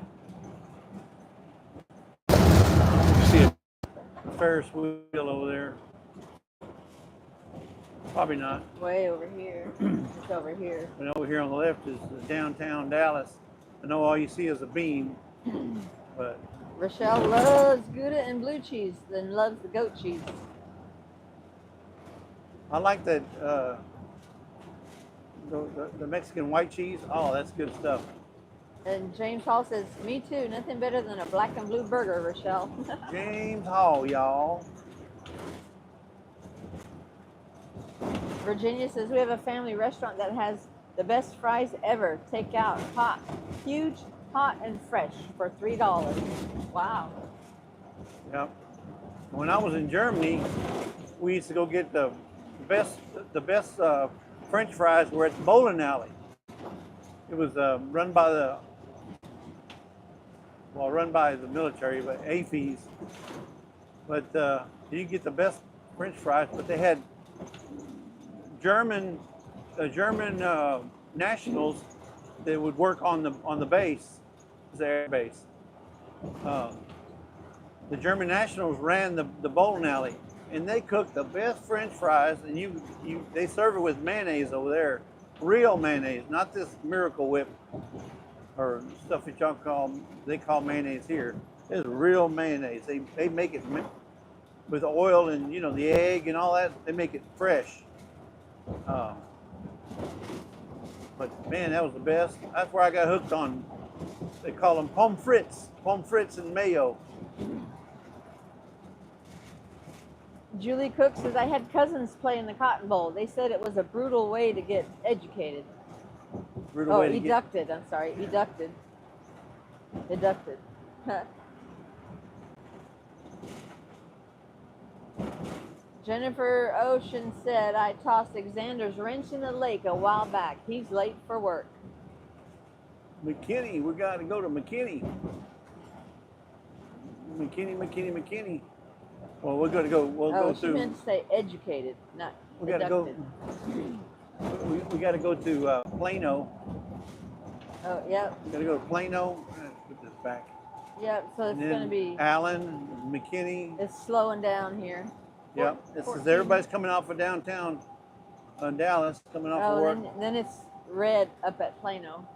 You see a Ferris wheel over there? Probably not. Way over here. It's over here. And over here on the left is downtown Dallas. I know all you see is a beam, but Rochelle loves Gouda and blue cheese, then loves the goat cheese. I like that the Mexican white cheese. Oh, that's good stuff. And James Hall says, me too. Nothing better than a black and blue burger, Rochelle. James Hall, y'all. Virginia says, we have a family restaurant that has the best fries ever. Take out, hot, huge, hot and fresh for $3. Wow. Yep. When I was in Germany, we used to go get the best French fries were at the bowling alley. It was run by the military, but AFES. But you get the best French fries. But they had German nationals that would work on the base, the air base. The German nationals ran the bowling alley, and they cooked the best French fries. And they serve it with mayonnaise over there, real mayonnaise, not this Miracle Whip or stuff that they call mayonnaise here. It's real mayonnaise. They make it with oil and the egg and all that. They make it fresh. But man, that was the best. That's where I got hooked on. They call them pommes frites and mayo. Julie Cook says, I had cousins play in the Cotton Bowl. They said it was a brutal way to get educated. Deducted. I'm sorry, deducted. Deducted. Jennifer Ocean said, I tossed Xander's wrench in the lake a while back. He's late for work. McKinney, we got to go to McKinney. McKinney. Well, we're going to go. We'll go she meant to say educated, not we got to go. We got to go to Plano. Oh, yep. We got to go to Plano. Put this back. Yep. So it's going to be Allen, McKinney. It's slowing down here. Yep. This is everybody's coming off of downtown Dallas, coming off of work. Then it's red up at Plano.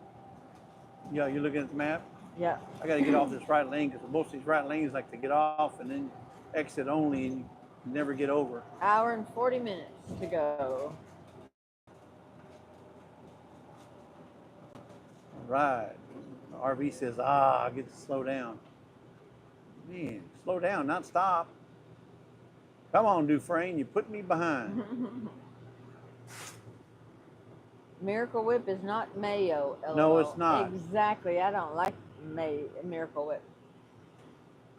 Yeah, you're looking at the map? Yeah. I got to get off this right lane because most of these right lanes like to get off and then exit only and you never get over. Hour and 40 minutes to go. All right. RV says, I get to slow down. Man, slow down, not stop. Come on, Dufresne, you put me behind. Miracle Whip is not mayo. LOL. No, it's not. Exactly. I don't like Miracle Whip.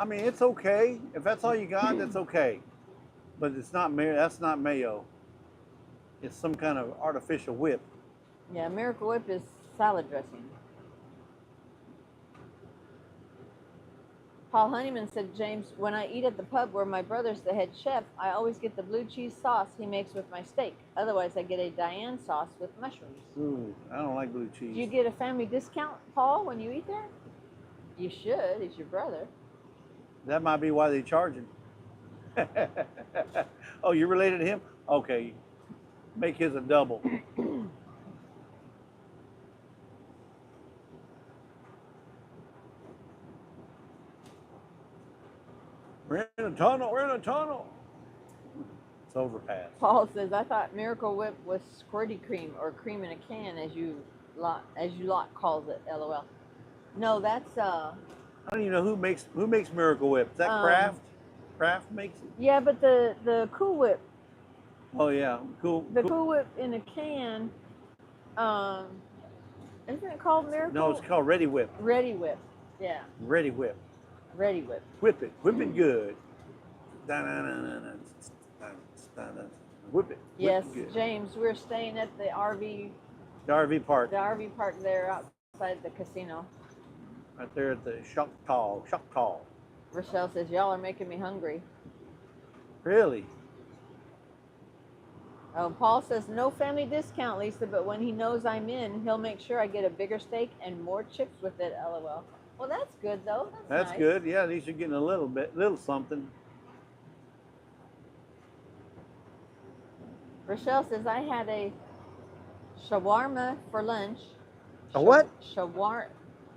I mean, it's okay. If that's all you got, that's okay. But it's not mayo. That's not mayo. It's some kind of artificial whip. Yeah, Miracle Whip is salad dressing. Paul Honeyman said, James, when I eat at the pub where my brother's the head chef, I always get the blue cheese sauce he makes with my steak. Otherwise, I get a Diane sauce with mushrooms. Ooh, I don't like blue cheese. Do you get a family discount, Paul, when you eat there? You should. It's your brother. That might be why they charge him. Oh, you're related to him? Okay. Make his a double. We're in a tunnel. It's overpass. Paul says, I thought Miracle Whip was squirty cream or cream in a can, as you lot calls it. LOL. No, that's I don't even know who makes Miracle Whip. Is that Kraft? Kraft makes it. Yeah, but the Cool Whip. Oh yeah, cool. The Cool Whip in a can. Isn't it called Miracle? No, it's called Ready Whip. Ready Whip. Yeah. Ready Whip. Ready Whip. Whip it good. Whip it. Yes, good. James, we're staying at the RV. The RV park. The RV park there outside the casino. Right there at the Choctaw. Rochelle says, y'all are making me hungry. Really? Oh, Paul says, no family discount, Lisa, but when he knows I'm in, he'll make sure I get a bigger steak and more chips with it, LOL. Well, that's good, though. That's nice. Good. Yeah, at least you're getting a little something. Rochelle says, I had a shawarma for lunch. A what?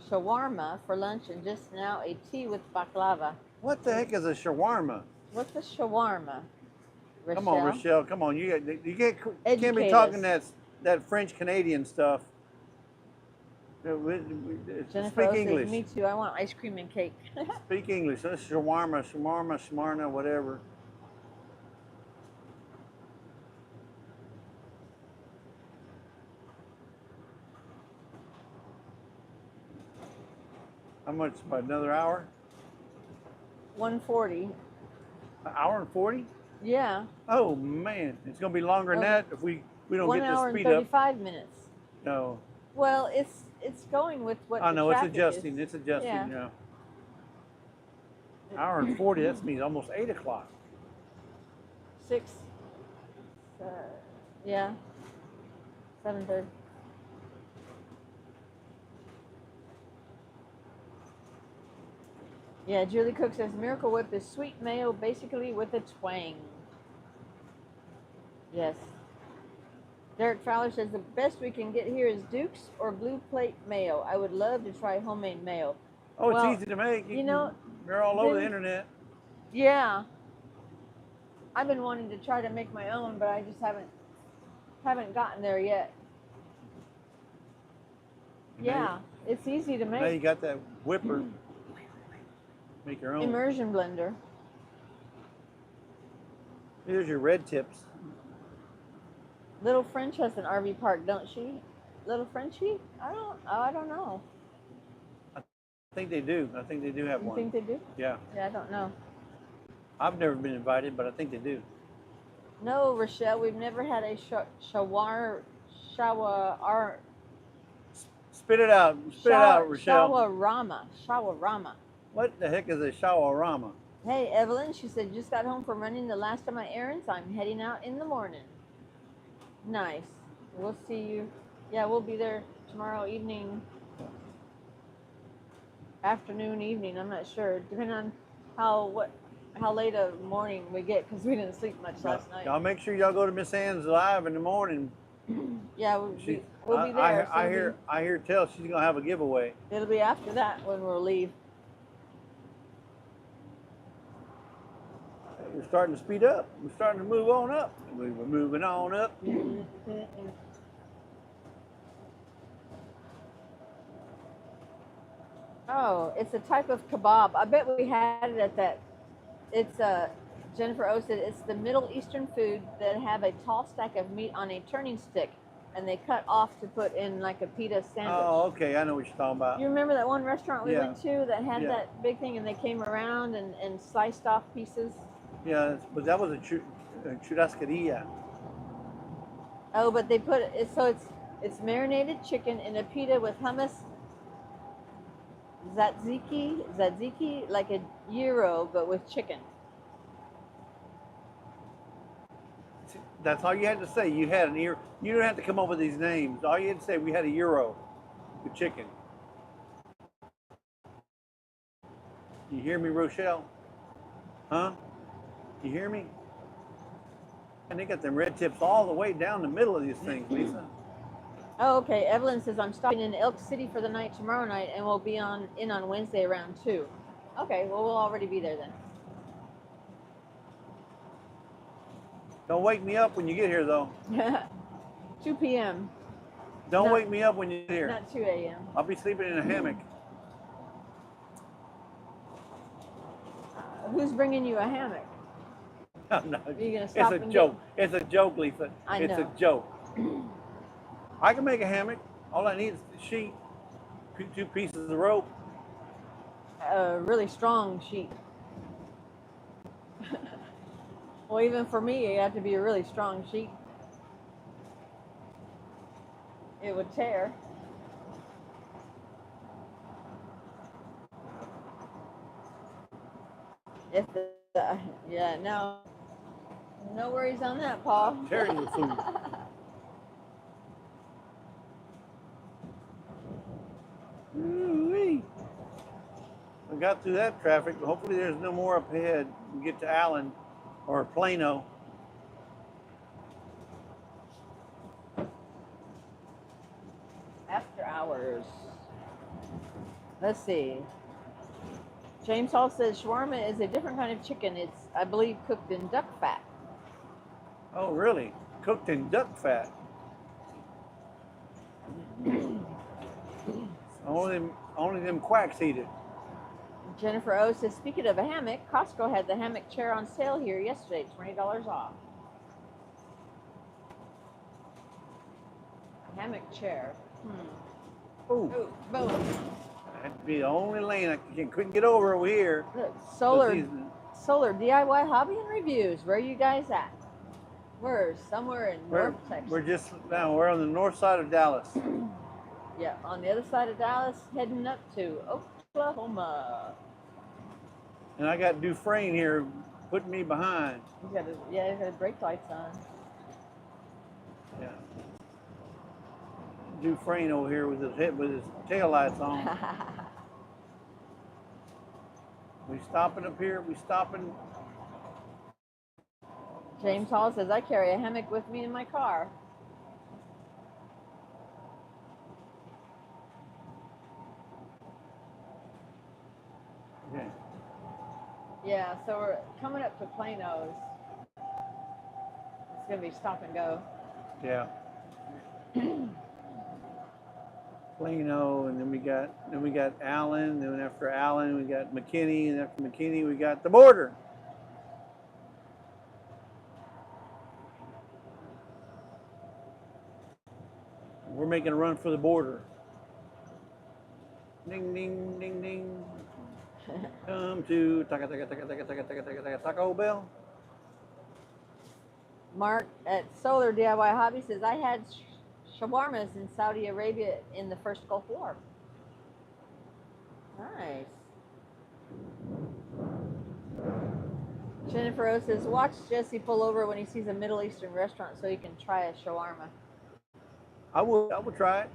Shawarma for lunch and just now a tea with baklava. What the heck is a shawarma? What's a shawarma? Rochelle? Come on, Rochelle. Come on. You can't be talking that French Canadian stuff. Jennifer Speak English. Says, me too. I want ice cream and cake. Speak English. That's shawarma, whatever. How much? About another hour? 140. An hour and 40? Yeah. Oh man, it's gonna be longer than that if we don't 1 get this hour and speed up. 35 minutes. No. Well, it's going with what I know the it's traffic adjusting. is. It's adjusting. Yeah. Yeah. Hour and 40. That means almost 8 o'clock. 6. Yeah. 7:30. Yeah, Julie Cook says Miracle Whip is sweet mayo basically with a twang. Yes. Derek Fowler says the best we can get here is Duke's or Blue Plate mayo. I would love to try homemade mayo. Oh, it's Well, easy to make. You know, they're all over the internet. Yeah. I've been wanting to try to make my own, but I just haven't gotten there yet. Yeah, it's easy to make. Now you got that whipper. Make your own. Immersion blender. Here's your red tips. Little French has an RV park, don't she? Little Frenchie? I don't know. I think they do. I think they do have one. You think they do? Yeah. Yeah, I don't know. I've never been invited, but I think they do. No, Rochelle, we've never had a shawarma. Spit it out. Spit it out, Rochelle. Shawarma. What the heck is a shawarma? Hey, Evelyn, she said, just got home from running the last of my errands. I'm heading out in the morning. Nice. We'll see you. Yeah, we'll be there tomorrow evening. Afternoon, evening, I'm not sure. Depending on how late of morning we get, because we didn't sleep much last night. Y'all make sure y'all go to Miss Ann's live in the morning. Yeah, we'll be there. I hear tell she's gonna have a giveaway. It'll be after that when we'll leave. We're starting to speed up. We're starting to move on up. We were moving on up. Oh, it's a type of kebab. I bet we had it at that. It's Jennifer O said it's the Middle Eastern food that have a tall stack of meat on a turning stick, and they cut off to put in like a pita sandwich. Oh, okay. I know what you're talking about. You remember that one restaurant we went to that had Yeah. that big thing, and they came around and sliced off pieces? Yeah, but that was a churrascaria. Oh, but they put it so it's marinated chicken in a pita with hummus, tzatziki, like a gyro but with chicken. That's all you had to say. You had an ear. You don't have to come up with these names. All you had to say, we had a gyro with chicken. You hear me, Rochelle? Huh? You hear me? And they got them red tips all the way down the middle of these things, Lisa. Oh, okay. Evelyn says I'm stopping in Elk City for the night tomorrow night, and we'll be on Wednesday around 2. Okay, well we'll already be there then. Don't wake me up when you get here, though. 2 p.m. Don't wake me up when you get here. Not 2 a.m. I'll be sleeping in a hammock. Who's bringing you a hammock? No, Are you gonna stop it's a joke. It's a joke, Lisa. It's a joke. I can make a hammock. All I need is the sheet, 2 pieces of rope. A really strong sheet. Well, even for me, it had to be a really strong sheet. It would tear. Yeah, no worries on that, Paul. I'm tearing the food. Ooh-wee. We got through that traffic. Hopefully there's no more up ahead. We get to Allen or Plano. After hours. Let's see. James Hall says shawarma is a different kind of chicken. It's, I believe, cooked in duck fat. Oh, really? Cooked in duck fat. Only them quacks eat it. Jennifer O says, speaking of a hammock, Costco had the hammock chair on sale here yesterday, $20 off. Hammock chair. Ooh. Ooh, boom. That'd be the only lane I couldn't get over here. Look, Solar DIY hobby and reviews. Where are you guys at? We're somewhere in North Texas. We're on the north side of Dallas. Yeah, on the other side of Dallas, heading up to Oklahoma. And I got Dufresne here putting me behind. He's got his brake lights on. Yeah. Dufresne over here with his tail lights on. We stopping up here. We stopping. James Hall says, I carry a hammock with me in my car. Okay. Yeah, so we're coming up to Plano's. It's gonna be stop and go. Yeah. Plano, and then we got Allen, then after Allen we got McKinney, and after McKinney we got the border. We're making a run for the border. Ding ding ding ding. Come to Taco Bell. Mark at Solar DIY Hobby says, I had shawarmas in Saudi Arabia in the first Gulf War. Nice. Jennifer O says, watch Jesse pull over when he sees a Middle Eastern restaurant so he can try a shawarma. I would try it.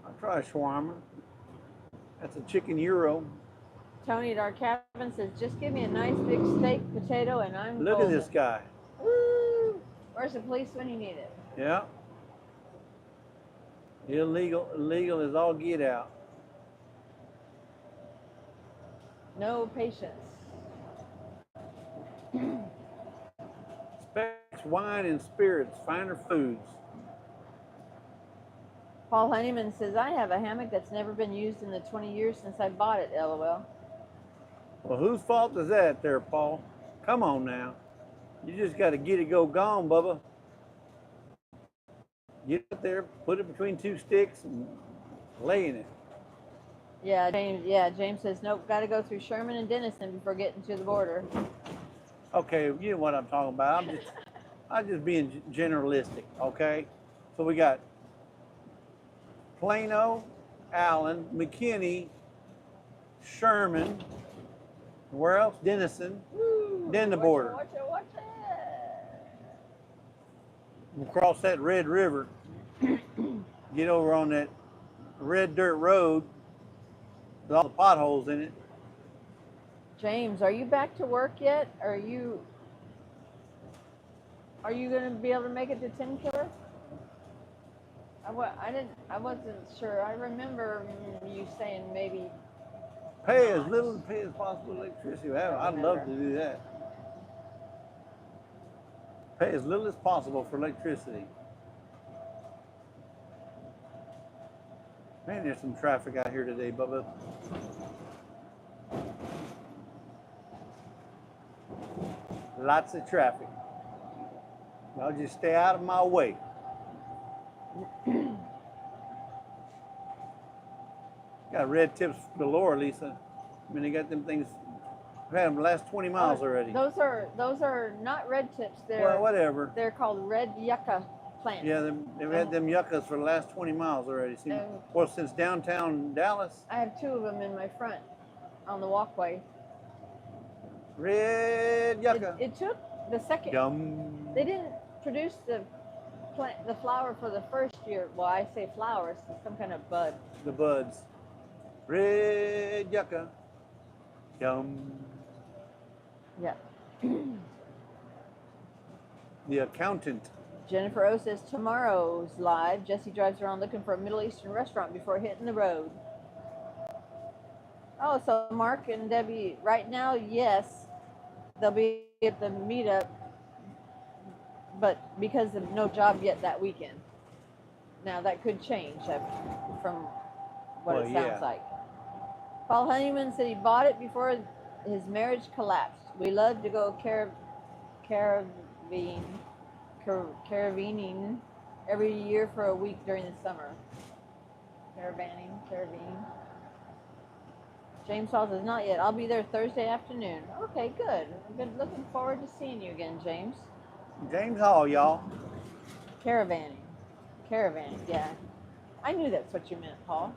I'll try a shawarma. That's a chicken gyro. Tony at our cabin says, just give me a nice big steak, potato, and I'm Look golden. at this guy. Woo! Where's the police when you need it? Yeah. Illegal is all get out. No patience. Specs, wine, and spirits, finer foods. Paul Honeyman says, I have a hammock that's never been used in the 20 years since I bought it, LOL. Well, whose fault is that there, Paul? Come on now. You just got to get it gone, Bubba. Get it there, put it between two sticks, and lay in it. Yeah, James says, nope, got to go through Sherman and Denison before getting to the border. Okay, you know what I'm talking about. I'm just being generalistic, okay? So we got Plano, Allen, McKinney, Sherman, where else? Denison, then the border. Watch it. We'll cross that Red River, get over on that red dirt road with all the potholes in it. James, are you back to work yet? Are you going to be able to make it to 10 Killer? I wasn't sure. I remember you saying maybe Pay as little as possible electricity. I'd love to do that. Pay as little as possible for electricity. Man, there's some traffic out here today, Bubba. Lots of traffic. I'll just stay out of my way. Got red tips galore, Lisa. I mean, they got them things. I've had them the last 20 miles already. Those are not red tips. They're Well, whatever. They're called red yucca plants. Yeah, they've had them yuccas for the last 20 miles already. Well, since downtown Dallas. I have 2 of them in my front on the walkway. Red yucca. It took the second. Yum. They didn't produce the flower for the first year. Well, I say flowers, it's some kind of bud. The buds. Red yucca. Yum. Yeah. The accountant. Jennifer O says tomorrow's live. Jesse drives around looking for a Middle Eastern restaurant before hitting the road. Oh, so Mark and Debbie, right now, yes, they'll be at the meetup, but because of no job yet that weekend. Now that could change from what it sounds like. Paul Honeyman said he bought it before his marriage collapsed. We love to go caravaning every year for a week during the summer. Caravaning. James Hall says, not yet. I'll be there Thursday afternoon. Okay, good. I've been looking forward to seeing you again, James. James Hall, y'all. Caravanning. Caravanning, yeah. I knew that's what you meant, Paul.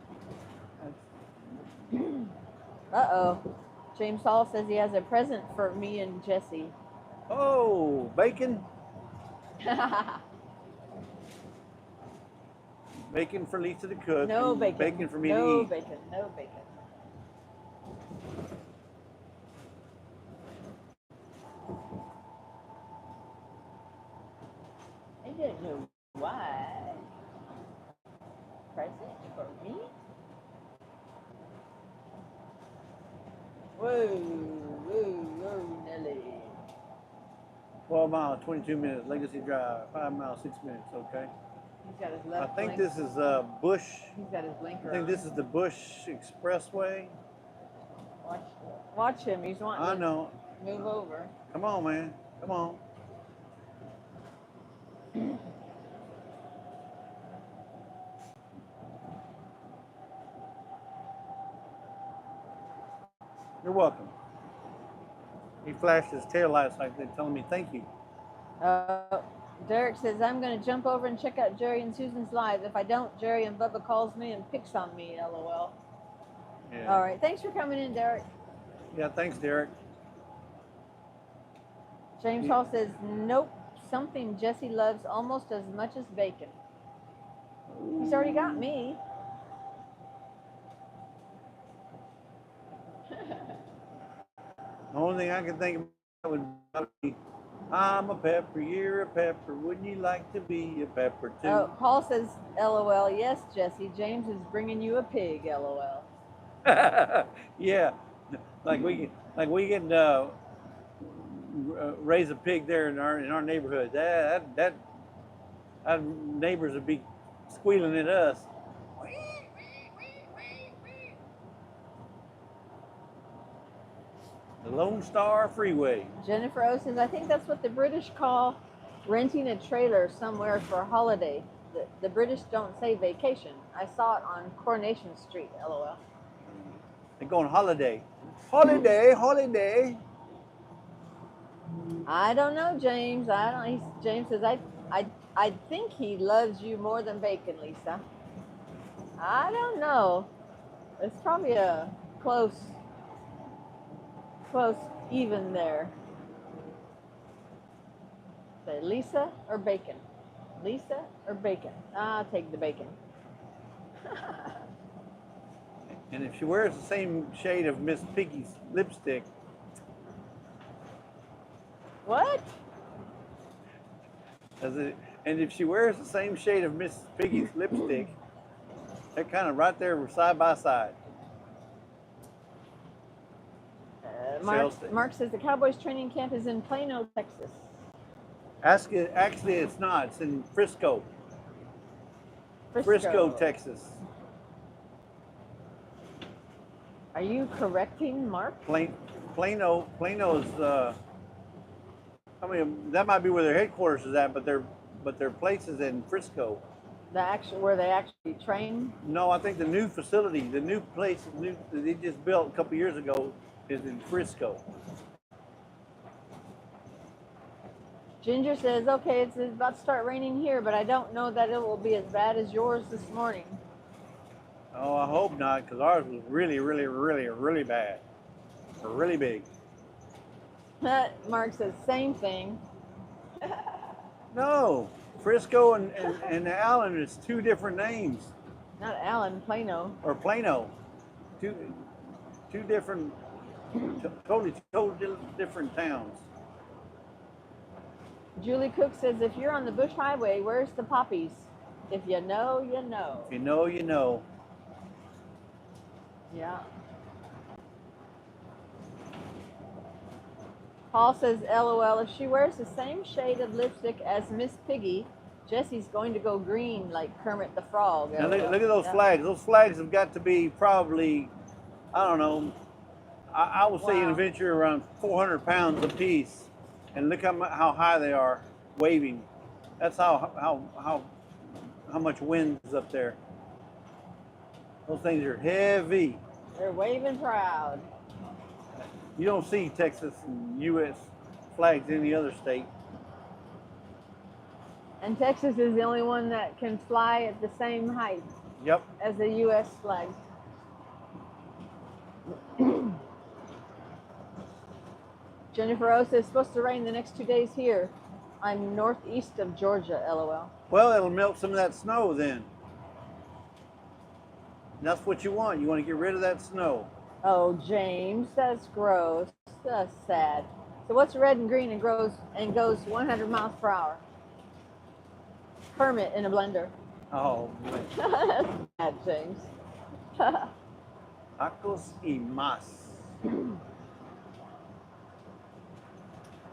Uh-oh. James Hall says he has a present for me and Jesse. Oh, bacon. Bacon for Lisa to cook. No bacon. Bacon for me to eat. No bacon. No bacon. I don't know why. Present for me? Whoa, whoa, Nelly. 12 miles, 22 minutes. Legacy Drive. 5 miles, 6 minutes. Okay. He's got his I left think blink. this is Bush. He's got his blinker I think on. this is the Bush Expressway. Watch him. He's wanting I know. to move over. Come on, man. Come on. You're welcome. He flashed his tail lights like they're telling me thank you. Derek says, I'm going to jump over and check out Jerry and Susan's live. If I don't, Jerry and Bubba calls me and picks on me, LOL. Yeah. All right. Thanks for coming in, Derek. Yeah, thanks, Derek. James Yeah. Hall says, nope. Something Jesse loves almost as much as bacon. He's already got me. The only thing I can think about would be, I'm a pepper, you're a pepper. Wouldn't you like to be a pepper too? Oh, Paul says, LOL. Yes, Jesse. James is bringing you a pig, LOL. Yeah, like we can raise a pig there in our neighborhood. That neighbors would be squealing at us. The Lone Star Freeway. Jennifer O says, I think that's what the British call renting a trailer somewhere for a holiday. The British don't say vacation. I saw it on Coronation Street, LOL. They're going holiday. Holiday, holiday. I don't know, James. James says, I think he loves you more than bacon, Lisa. I don't know. It's probably a close even there. Say Lisa or bacon? Lisa or bacon? I'll take the bacon. And if she wears the same shade of Miss Piggy's lipstick. What? And if she wears the same shade of Miss Piggy's lipstick, they're kind of right there side by side. Mark says the Cowboys training camp is in Plano, Texas. Actually, it's not. It's in Frisco, Texas. Are you correcting Mark? Plano's. I mean, that might be where their headquarters is at, but their place is in Frisco. Where they actually train? No, I think the new facility, the new place that they just built a couple years ago, is in Frisco. Ginger says, okay, it's about to start raining here, but I don't know that it will be as bad as yours this morning. Oh, I hope not, because ours was really, really, really, really bad. Really big. Mark says, same thing. No, Frisco and Allen is two different names. Not Allen, Plano. Or Plano. Two different, totally different towns. Julie Cook says, if you're on the Bush Highway, where's the poppies? If you know, you know. If you know, you know. Yeah. Paul says, LOL, if she wears the same shade of lipstick as Miss Piggy, Jesse's going to go green like Kermit the Frog. Now look at those flags. Those flags have got to be probably, I don't know, I would say in a venture around 400 pounds a piece. And look how high they are waving. That's how much wind is up there. Those things are heavy. They're waving proud. You don't see Texas and U.S. flags in any other state. And Texas is the only one that can fly at the same height Yep. as the U.S. flag. Jennifer O says, supposed to rain the next 2 days here. I'm northeast of Georgia, LOL. Well, it'll melt some of that snow then. That's what you want. You want to get rid of that snow. Oh, James, that's gross. That's sad. So what's red and green and goes 100 miles per hour? Kermit in a blender. Oh, man. That's bad, James. Tacos y más.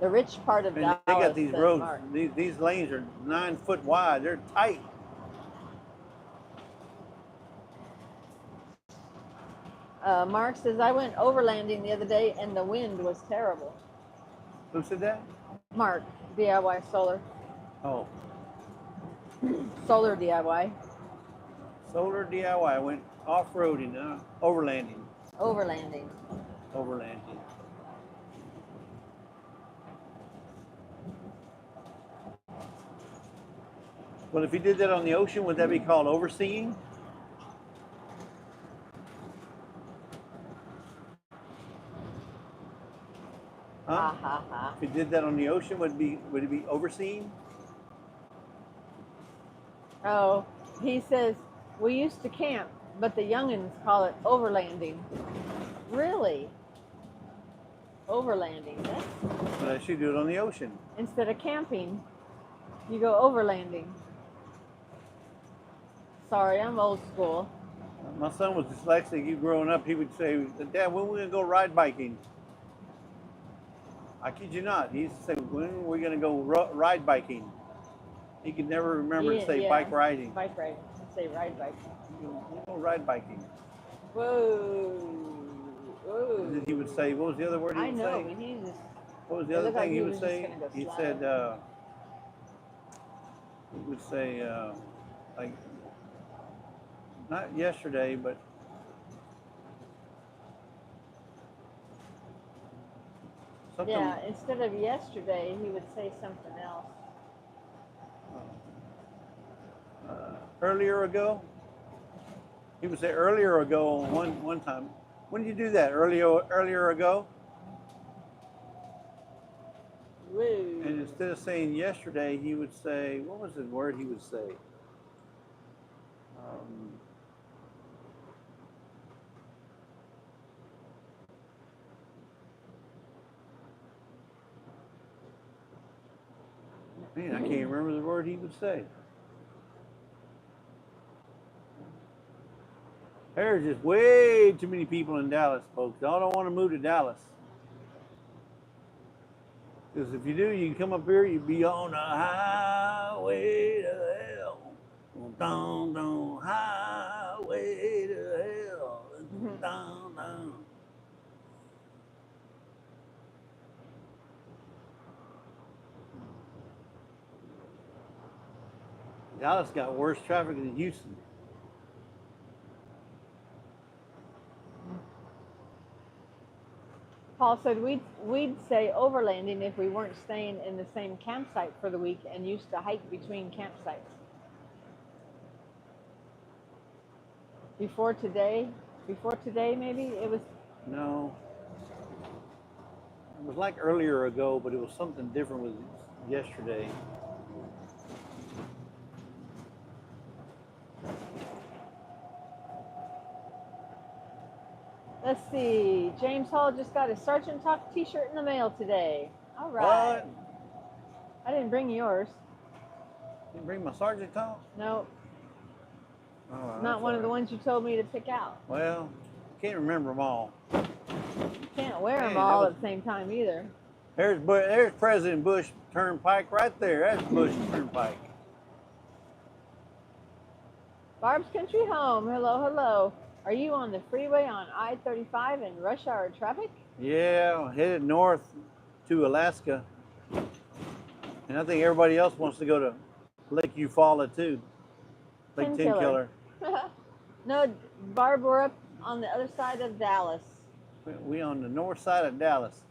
The rich part of And Dallas. they got these says roads. Mark. These lanes are 9 foot wide. They're tight. Mark says, I went overlanding the other day and the wind was terrible. Who said that? Mark, DIY solar. Oh, Solar DIY. solar DIY. Went off-roading, overlanding. Overlanding. Overlanding. Well, if you did that on the ocean, would that be called overseeing? Huh? Ha ha ha. If you did that on the ocean, would it be overseeing? Oh, he says, we used to camp, but the youngins call it overlanding. Really? Overlanding. That's, But I should do it on the ocean. instead of camping, you go overlanding. Sorry, I'm old school. My son was dyslexic. He growing up, he would say, "Dad, when are we gonna go ride biking?" I kid you not. He used to say, "When are we gonna go ride biking?" He could never remember to say bike riding. Bike riding. Say ride bike. We'll go ride biking. Whoa. Whoa. And then he would say, what was the other word he I would know, say? and he just, What was the it other looked like thing he he would was just say? gonna go He slide. said, like, not yesterday, but something. yeah, instead of yesterday, he would say something else. Earlier ago. He would say earlier ago one time. When did you do that? Earlier ago? Woo. And instead of saying yesterday, he would say, what was the word he would say? Man, I can't remember the word he would say. There's just way too many people in Dallas, folks. I don't want to move to Dallas. Because if you do, you can come up here, you'll be on the highway to hell. Down, down, highway to hell. Down, down. Dallas got worse traffic than Houston. Paul said we'd say overlanding if we weren't staying in the same campsite for the week and used to hike between campsites. Before today maybe it was. No. It was like earlier ago, but it was something different with yesterday. Let's see. James Hall just got his Sergeant Talk t-shirt in the mail today. All right. What? I didn't bring yours. Didn't bring my Sergeant Talk? No, Oh, not one of the ones you told me to pick out. Well, I can't remember them all. You can't wear Hey, them that all was- at the same time either. There's President Bush Turnpike right there. That's Bush Turnpike. Barb's Country Home. Hello, hello. Are you on the freeway on I-35 in rush hour traffic? Yeah, headed north to Alaska. And I think everybody else wants to go to Lake Eufaula too. Lake Tin Tin Killer. No, Barb, we're up on the other side of Dallas. We on the north side of Dallas.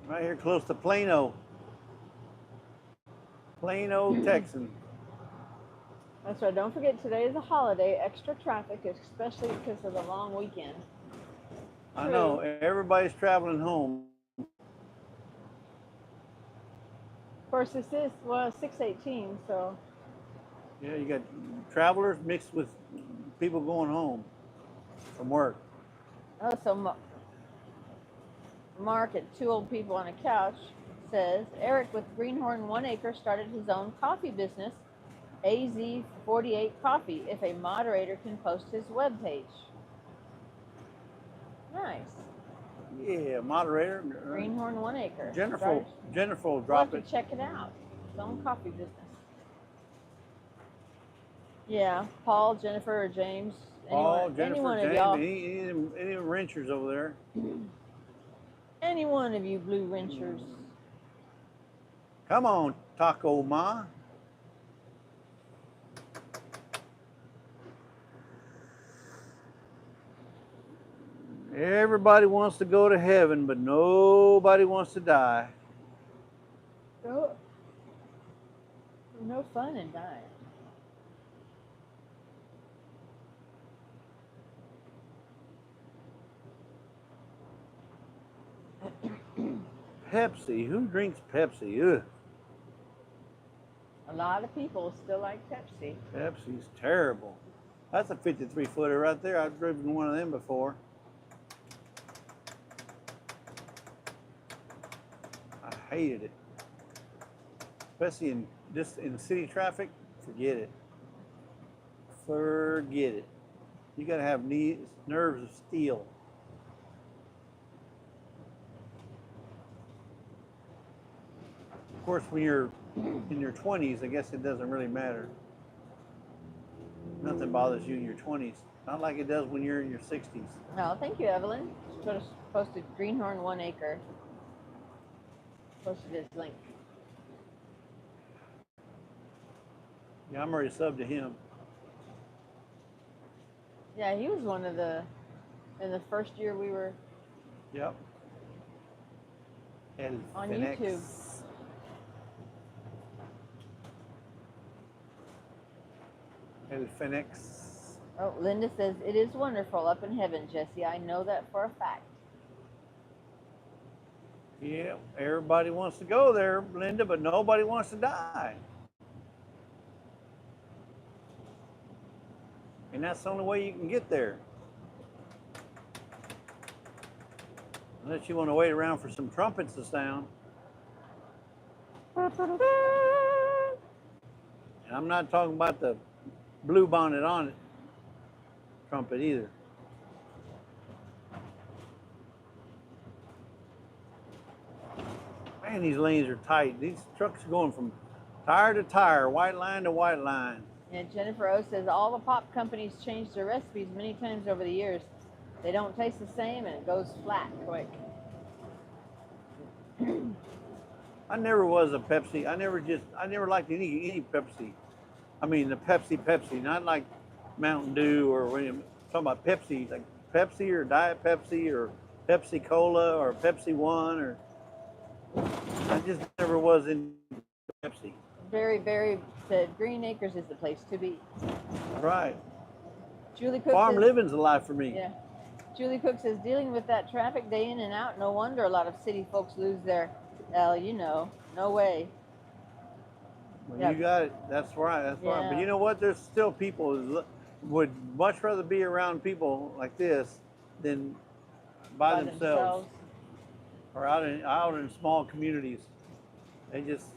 Right here close to Plano. Plano, Texas. That's right. Don't forget, today is a holiday. Extra traffic, especially because of the long weekend. I know. Everybody's traveling home. Of course, this is, well, 6:18, so. Yeah, you got travelers mixed with people going home from work. Oh, so Mark at Two Old People on a Couch says, Eric with Greenhorn 1 Acre started his own coffee business, AZ48 Coffee, if a moderator can post his webpage. Nice. Yeah, moderator. Greenhorn 1 Acre. Jennifer will We'll drop have it. to check it out. His own coffee business. Yeah, Paul, Jennifer, or James. Paul, any Jennifer, one of James, y'all. any wrenchers over there. Any one of you blue wrenchers. Come on, Taco Ma. Everybody wants to go to heaven, but nobody wants to die. Oh. No fun in dying. Pepsi. Who drinks Pepsi? Ugh. A lot of people still like Pepsi. Pepsi's terrible. That's a 53-footer right there. I've driven one of them before. I hated it. Especially in city traffic, forget it. Forget it. You gotta have nerves of steel. Of course, when you're in your 20s, I guess it doesn't really matter. Nothing bothers you in your 20s. Not like it does when you're in your 60s. Oh, thank you, Evelyn. She posted Greenhorn 1 Acre. Posted his link. Yeah, I'm already subbed to him. Yeah, he was one of in the first year we were. Yep. On YouTube. El Fenix. Oh, Linda says, it is wonderful up in heaven, Jesse. I know that for a fact. Yeah, everybody wants to go there, Linda, but nobody wants to die. And that's the only way you can get there. Unless you want to wait around for some trumpets to sound. And I'm not talking about the blue bonnet on it trumpet either. Man, these lanes are tight. These trucks are going from tire to tire, white line to white line. And Jennifer O says, all the pop companies changed their recipes many times over the years. They don't taste the same and it goes flat quick. I never was a Pepsi. I never liked any Pepsi. I mean, the Pepsi, not like Mountain Dew or when you're talking about Pepsi, like Pepsi or Diet Pepsi or Pepsi Cola or Pepsi One, or I just never was in Pepsi. Very said Green Acres is the place to be. Right. Julie Cook Farm says, living's alive for me. Yeah. Julie Cook says, dealing with that traffic day in and out, no wonder a lot of city folks lose their, no way. Well, Yep. You got it. That's right. That's right. Yeah. But you know what? There's still people who would much rather be around people like this than by themselves. Or out in small communities. They just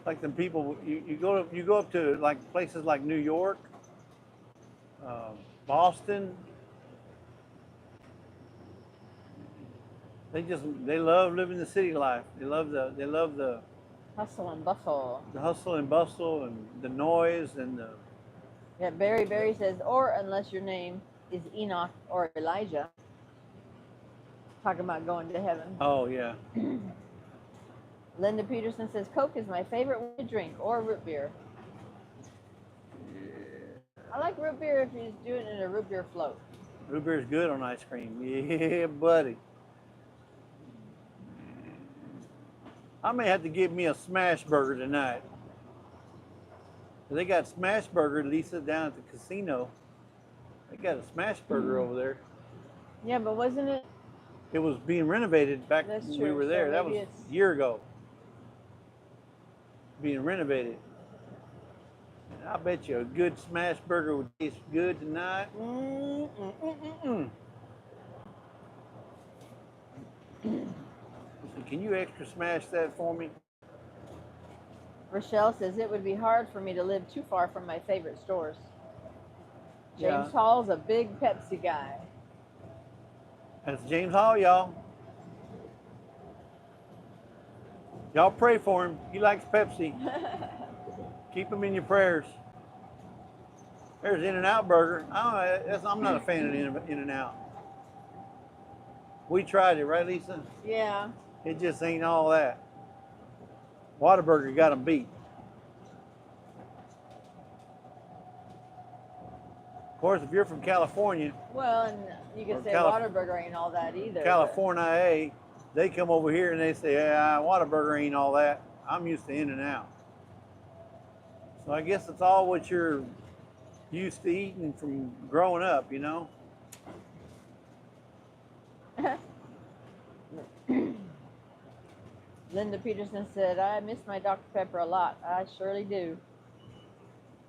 like them people. You go up to like places like New York, Boston. They love living the city life. They love the Hustle and bustle. the hustle and bustle and the noise and the. Yeah, Barry says, or unless your name is Enoch or Elijah. Talking about going to heaven. Oh yeah. Linda Peterson says, Coke is my favorite way to drink, or root beer. I like root beer if he's doing it in a root beer float. Root beer is good on ice cream. Yeah, buddy. I may have to get me a smash burger tonight. They got smash burger, Lisa, down at the casino. They got a smash burger over there. Yeah, but wasn't it? It was being renovated back That's when true. we were So there. That was maybe it's- a year ago. Being renovated. And I bet you a good smash burger would taste good tonight. Listen, can you extra smash that for me? Rochelle says it would be hard for me to live too far from my favorite stores. James Yeah. Hall's a big Pepsi guy. That's James Hall, y'all. Y'all pray for him. He likes Pepsi. Keep him in your prayers. There's In-N-Out Burger. I'm not a fan of In-N-Out. We tried it, right, Lisa? Yeah. It just ain't all that. Whataburger got them beat. Of course, if you're from California, Well, and you can Or say Calif- Whataburger ain't all that either. but- California, they come over here and they say, yeah, Whataburger ain't all that. I'm used to In-N-Out. So I guess it's all what you're used to eating from growing up, you know? Linda Peterson said, I miss my Dr. Pepper a lot. I surely do.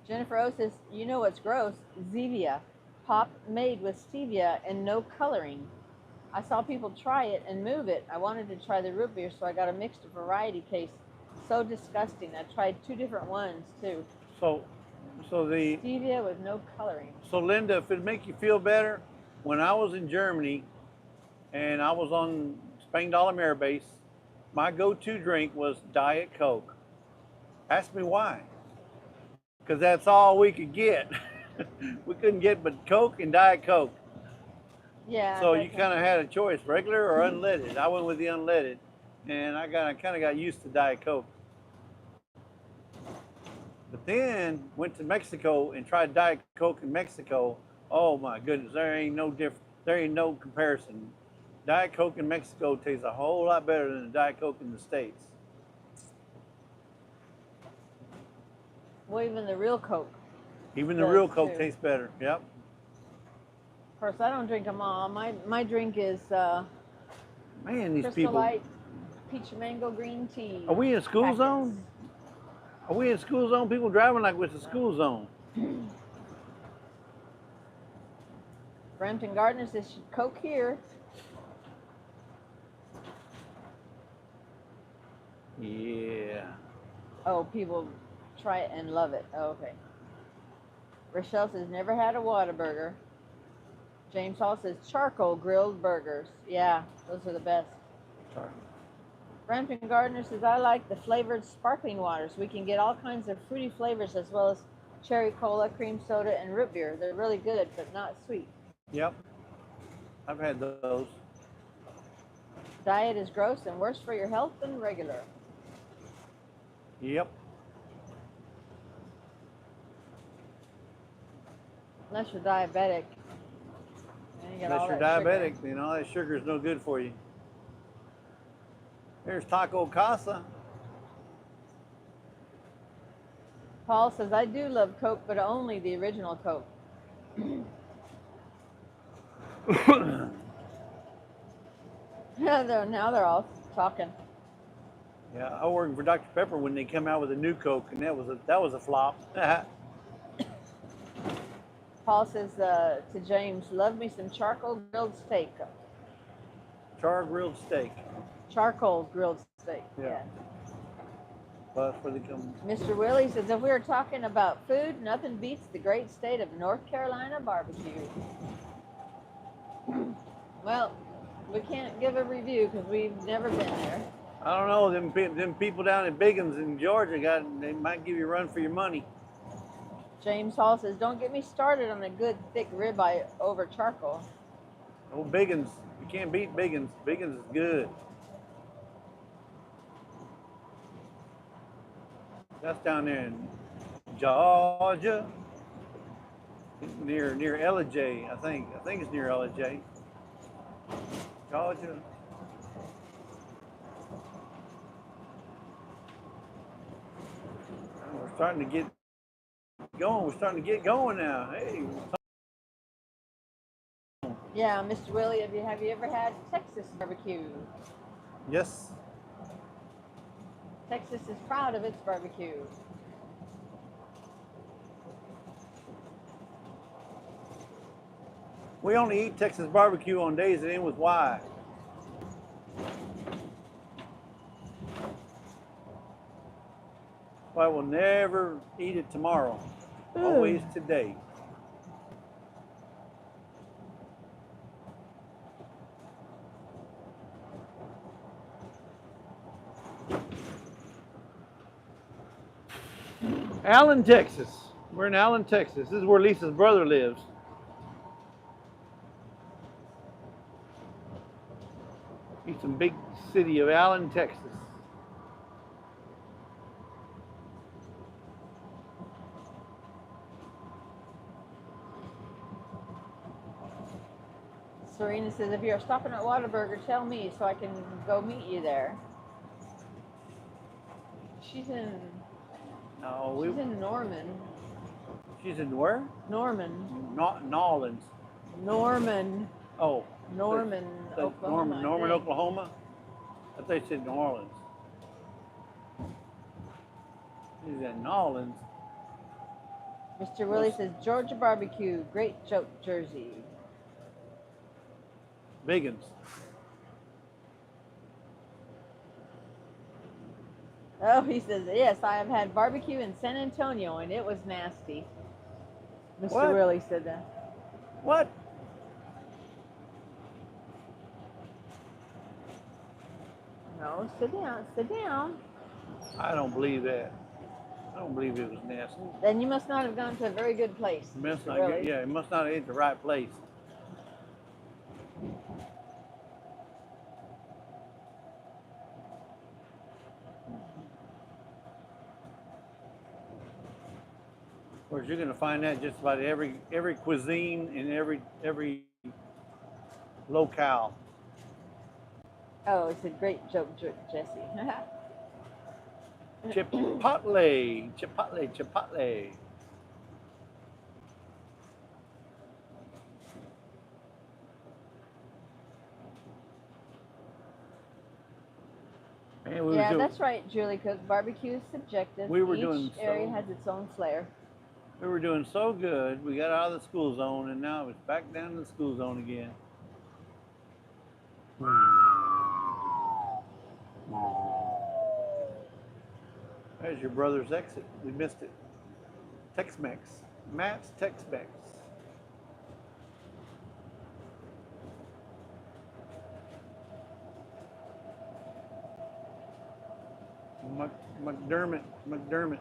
Jennifer O says, you know what's gross? Zevia. Pop made with stevia and no coloring. I saw people try it and move it. I wanted to try the root beer, so I got a mixed variety case. So disgusting. I tried 2 different ones, too. So the Stevia with no coloring. So Linda, if it'd make you feel better, when I was in Germany and I was on Spangdahlem Air Base, my go-to drink was Diet Coke. Ask me why. Because that's all we could get. We couldn't get but Coke and Diet Coke. Yeah. So you kind of had a choice, regular or unleaded. I went with the unleaded, and I kind of got used to Diet Coke. But then went to Mexico and tried Diet Coke in Mexico. Oh my goodness, there ain't no difference. There ain't no comparison. Diet Coke in Mexico tastes a whole lot better than the Diet Coke in the States. Well, even the real Coke. Even the Does real Coke too. tastes better. Yep. Of course, I don't drink them all. My drink is Man, these Crystal people. Light peach mango green tea. Are we in a school packets. zone? Are we in a school zone? People driving like it's a school zone. Brampton Gardner says Coke here. Yeah. Oh, people try it and love it. Oh, okay. Rochelle says never had a Whataburger. James Hall says charcoal grilled burgers. Yeah, those are the best. Sorry. Brampton Gardner says I like the flavored sparkling waters. We can get all kinds of fruity flavors as well as cherry cola, cream soda, and root beer. They're really good, but not sweet. Yep. I've had those. Diet is gross and worse for your health than regular. Yep. Unless you're diabetic. And you get Unless all you're that sugar. diabetic, you know, that sugar is no good for you. There's Taco Casa. Paul says, I do love Coke, but only the original Coke. Now they're all talking. Yeah, I was working for Dr. Pepper when they come out with a new Coke, and that was a flop. Paul says to James, love me some charcoal grilled steak. Char grilled steak. Charcoal grilled steak. Yeah. Well, that's where they come. Mr. Willie says, if we were talking about food, nothing beats the great state of North Carolina barbecue. Well, we can't give a review because we've never been there. I don't know, them people down in Biggins in Georgia they might give you a run for your money. James Hall says, don't get me started on a good thick ribeye over charcoal. Oh, Biggins, you can't beat Biggins. Biggins is good. That's down there in Georgia. near LJ, I think. I think it's near LJ. College. We're starting to get going. We're starting to get going now. Hey. Yeah, Mr. Willie, have you ever had Texas barbecue? Yes. Texas is proud of its barbecue. We only eat Texas barbecue on days that end with Y. I will never eat it tomorrow. Always today. Allen, Texas. We're in Allen, Texas. This is where Lisa's brother lives. It's a big city of Allen, Texas. Serena says, if you're stopping at Whataburger, tell me so I can go meet you there. She's in. No, she's in Norman. She's in where? Norman. Not Nolans. Norman. Oh. Norman, Oklahoma. Norman, Oklahoma. I thought you said New Orleans. She's in Nolans. Mr. Willie says, Georgia barbecue, great joke, Jersey. Biggins. Oh, he says, yes, I have had barbecue in San Antonio, and it was nasty. Mr. Willie said that. What? No, sit down, sit down. I don't believe that. I don't believe it was nasty. Then you must not have gone to a very good place. Yeah, it must not have hit the right place. Of course, you're going to find that just about every cuisine in every locale. Oh, it's a great joke, Jesse. Chipotle, chipotle, chipotle. Man, yeah, that's right, Julie, because barbecue is subjective. Each area has its own flair. We were doing so good. We got out of the school zone, and now it's back down to the school zone again. There's your brother's exit. We missed it. Tex-Mex. Matt's Tex-Mex. McDermott.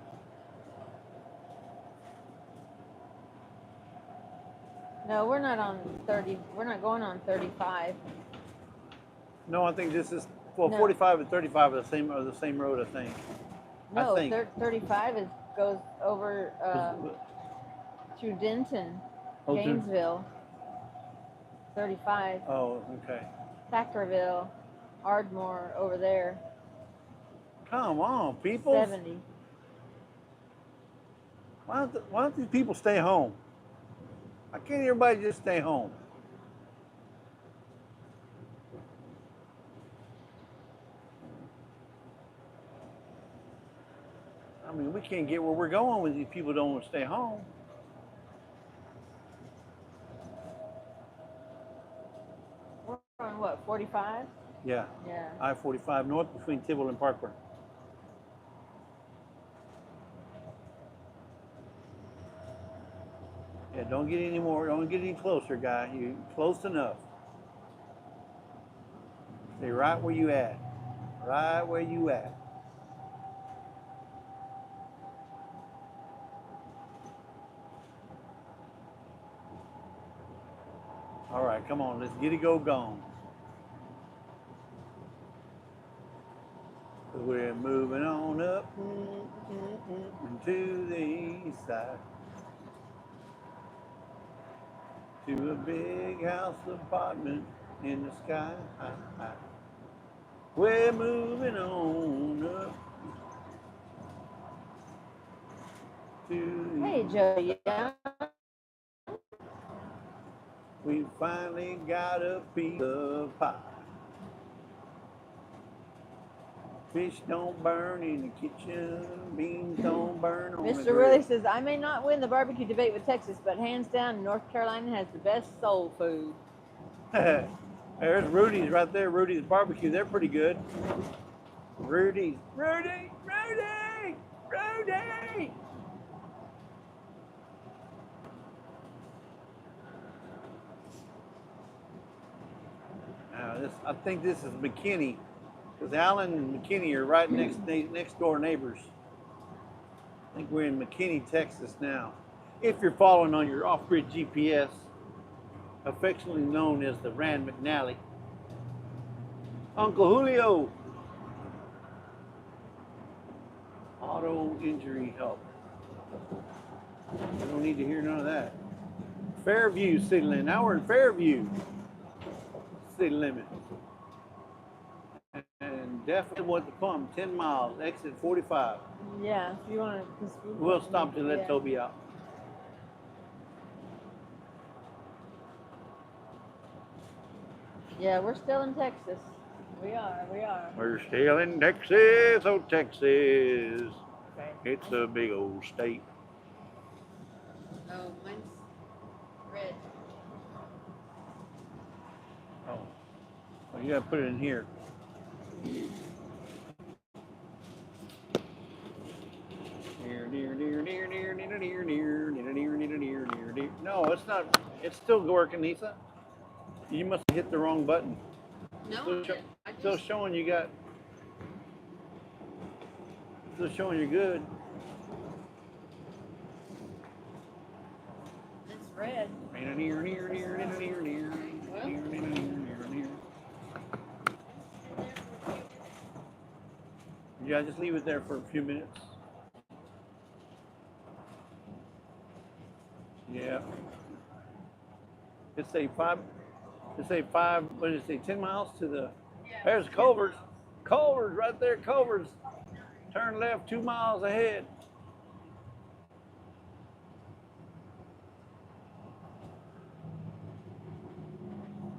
No, we're not on 30. We're not going on 35. No, I think this is, well, no. 45 and 35 are the same road, I think. No, 35 goes over through Denton, Gainesville. 35. Oh, okay. Thackerville, Ardmore, over there. Come on, people. 70. Why don't these people stay home? Why can't everybody just stay home? I mean, we can't get where we're going when these people don't want to stay home. We're on what, 45? Yeah. Yeah. I-45 north between Tibble and Parkburn. Yeah, don't get any closer, guy. You're close enough. Stay right where you at. Right where you at. All right, come on, let's get it gone. We're moving on up to the east side. to a big house apartment in the sky. We're moving on up to. Hey, Joe. Yeah. We finally got a piece of pie. Fish don't burn in the kitchen, beans don't burn on the grill. Mr. Willie says, I may not win the barbecue debate with Texas, but hands down, North Carolina has the best soul food. There's Rudy's right there, Rudy's Barbecue. They're pretty good. Rudy. Now, I think this is McKinney, because Allen and McKinney are right next door neighbors. I think we're in McKinney, Texas now. If you're following on your off-grid GPS, affectionately known as the Rand McNally. Uncle Julio. Auto injury help. We don't need to hear none of that. Fairview city limit. Now we're in Fairview city limit. And definitely want the pump, 10 miles, exit 45. Yeah, if you want to. We'll stop to let Toby out. Yeah, we're still in Texas. We are. We're still in Texas, oh Texas. Okay. It's a big old state. Oh, mine's red. Oh, well, you gotta put it in here. No, it's not. It's still working, Lisa. You must have hit the wrong button. No, Still showing you got. Still showing you're good. it's red. Yeah, just leave it there for a few minutes. Yeah. It's a five, what did it say, 10 miles to the, there's Culver's. Culver's right there, Culver's. Turn left 2 miles ahead.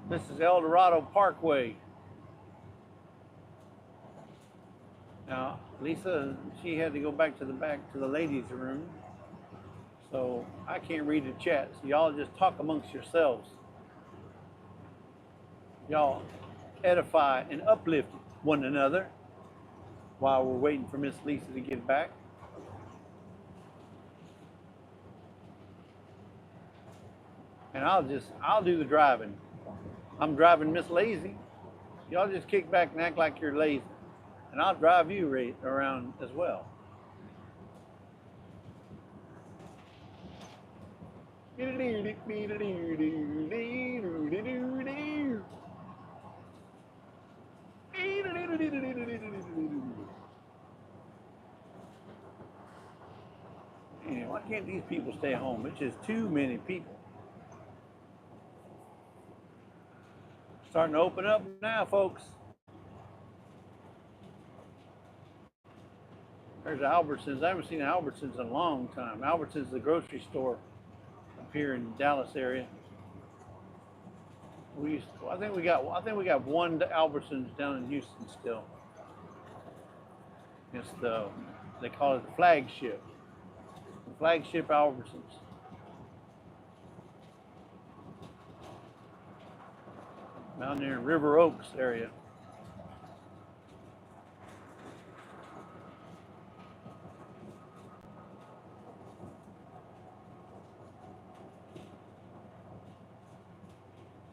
This is El Dorado Parkway. Now, Lisa, she had to go back to the ladies' room. So I can't read the chat. So y'all just talk amongst yourselves. Y'all edify and uplift one another while we're waiting for Miss Lisa to get back. And I'll do the driving. I'm driving Miss Lazy. Y'all just kick back and act like you're lazy. And I'll drive you around as well. Man, why can't these people stay home? It's just too many people. Starting to open up now, folks. There's Albertsons. I haven't seen Albertsons in a long time. Albertsons is the grocery store up here in the Dallas area. I think we got one Albertsons down in Houston still. It's they call it the flagship. The flagship Albertsons. Down there in River Oaks area.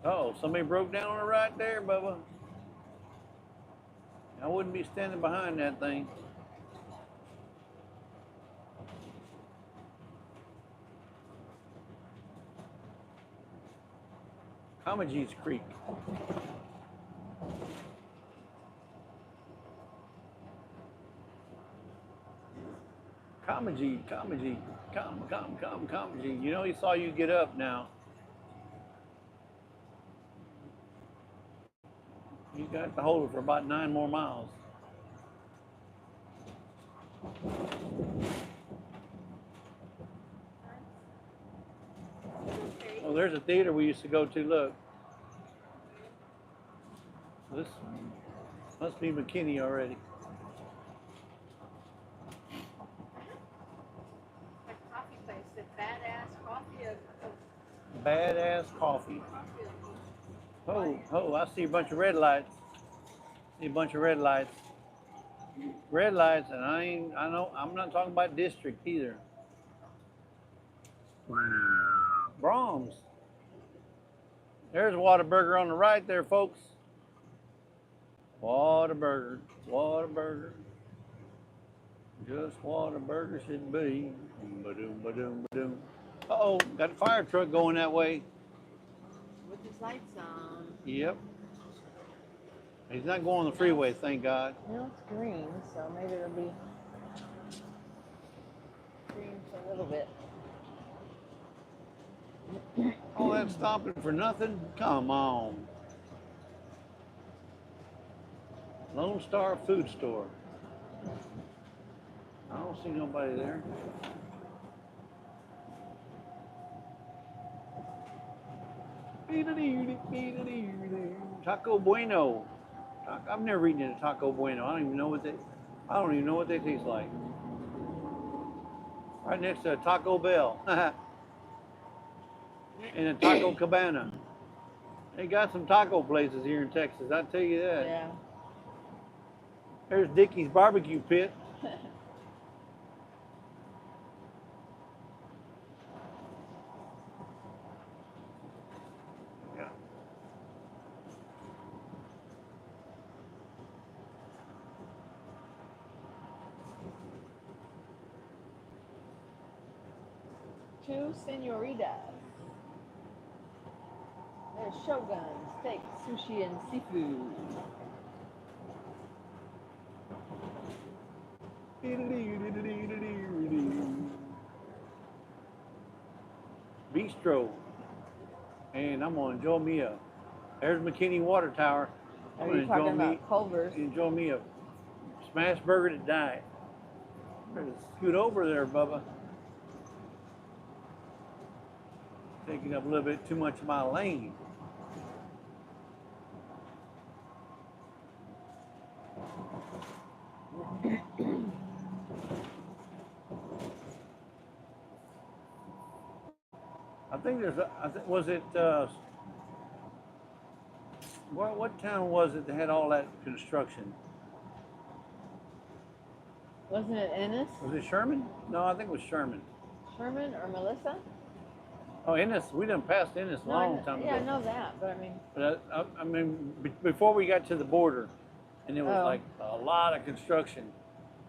Oh, somebody broke down on it right there, Bubba. I wouldn't be standing behind that thing. Comegys Creek. Comegys. You know, he saw you get up now. You got to hold it for about 9 more miles. Oh, there's a theater we used to go to. Look. This must be McKinney already. A coffee place, the badass coffee. Badass coffee. Oh, oh, I see a bunch of red lights. See a bunch of red lights. Red lights, and I'm not talking about district either. Brahms. There's Whataburger on the right there, folks. Whataburger, Whataburger. Just what a burger should be. Ba-doom, ba-doom, ba-doom. Uh-oh, got a fire truck going that way. With his lights on. Yep. He's not going on the freeway, thank God. No, it's green, so maybe it'll be green for a little bit. All that stopping for nothing? Come on. Lone Star Food Store. I don't see nobody there. Taco Bueno. I've never eaten at a Taco Bueno. I don't even know what they taste like. Right next to a Taco Bell. And a Taco Cabana. They got some taco places here in Texas, I tell you that. Yeah. There's Dickie's Barbecue Pit. Yeah. Two senoritas. There's Shogun, steak, sushi, and seafood. Bistro. And I'm gonna enjoy me a. There's McKinney Water Tower. I'm Are you gonna talking about Culver's? enjoy me a smash burger to diet. Better scoot over there, Bubba. Taking up a little bit too much of my lane. I think there's a, was it, what town was it that had all that construction? Wasn't it Ennis? Was it Sherman? No, I think it was Sherman. Sherman or Melissa? Oh, Ennis, we done passed Ennis a long time ago. Yeah, I know that, but I mean. But I mean, before we got to the border, and it was Oh. like a lot of construction.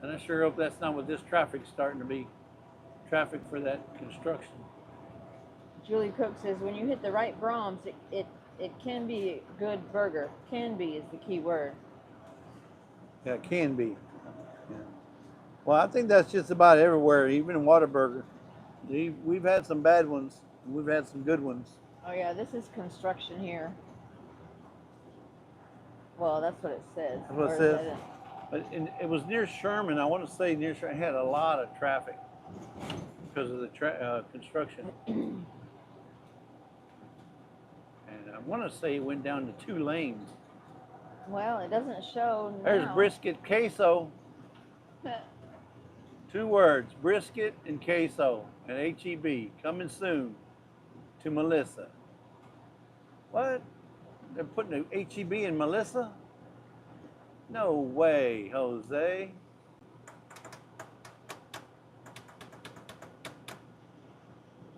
And I sure hope that's not what this traffic's starting to be. Traffic for that construction. Julie Cook says when you hit the right Brahms, it can be a good burger. Can be is the key word. Yeah, it can be. Yeah. Well, I think that's just about everywhere, even in Whataburger. We've had some bad ones, and we've had some good ones. Oh yeah, this is construction here. Well, that's what it says. That's what it Or is says. that it? But it was near Sherman. I want to say near Sherman. It had a lot of traffic because of the construction. And I want to say it went down to 2 lanes. Well, it doesn't show now. There's brisket queso. 2 words, brisket and queso at HEB, coming soon to Melissa. What? They're putting an HEB in Melissa? No way, Jose.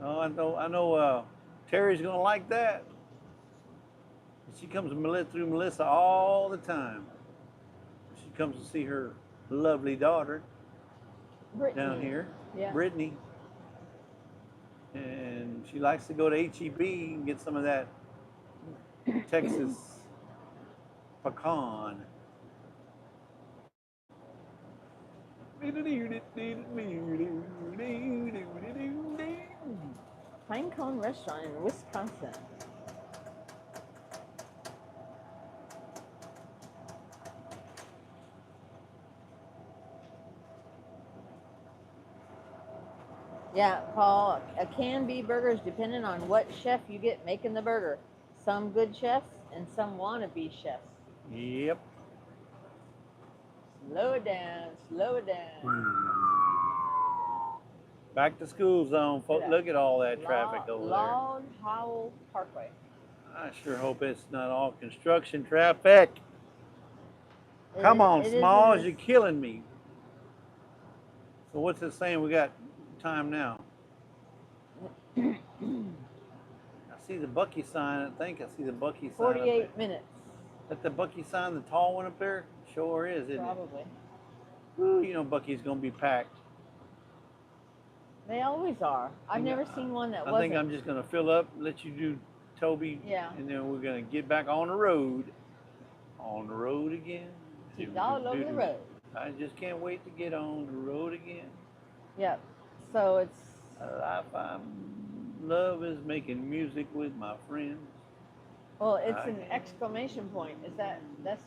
Oh, I know Terry's gonna like that. She comes through Melissa all the time. She comes to see her lovely daughter. Brittany. Down here, Yeah. Brittany, and she likes to go to HEB and get some of that Texas pecan. Pinecone Restaurant in Wisconsin. Yeah, Paul, a can be burgers depending on what chef you get making the burger. Some good chefs and some wannabe chefs. Yep. Slow it down, slow it down. Back to school zone, folks. Look at all that traffic over Log Howell Parkway. there. I sure hope it's not all construction traffic. Come on, Smalls, you're killing me. So what's it saying? We got time now. I see the Bucky sign. I think I see the Bucky sign. 48 minutes. Is that the Bucky sign, the tall one up there? Sure is, isn't Probably. it? Ooh, you know Bucky's going to be packed. They always are. I've never seen one that wasn't. I think I'm just going to fill up, let you do Toby, and then we're going to get back on the road. On the road again. Keep all over the road. I just can't wait to get on the road again. Yep. So it's... A life I love is making music with my friends. Well, it's an exclamation point. That's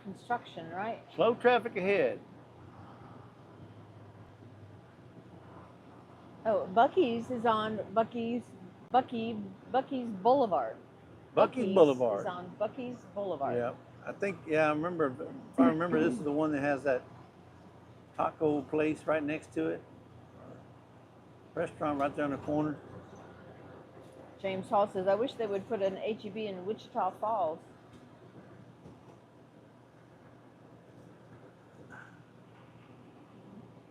construction, right? Slow traffic ahead. Oh, Bucky's is on Bucky's Boulevard. Bucky's Boulevard. Is on Bucky's Boulevard. Yeah, I think. Yeah, I remember. If I remember, this is the one that has that taco place right next to it. Restaurant right there on the corner. James Hall says, "I wish they would put an HEB in Wichita Falls."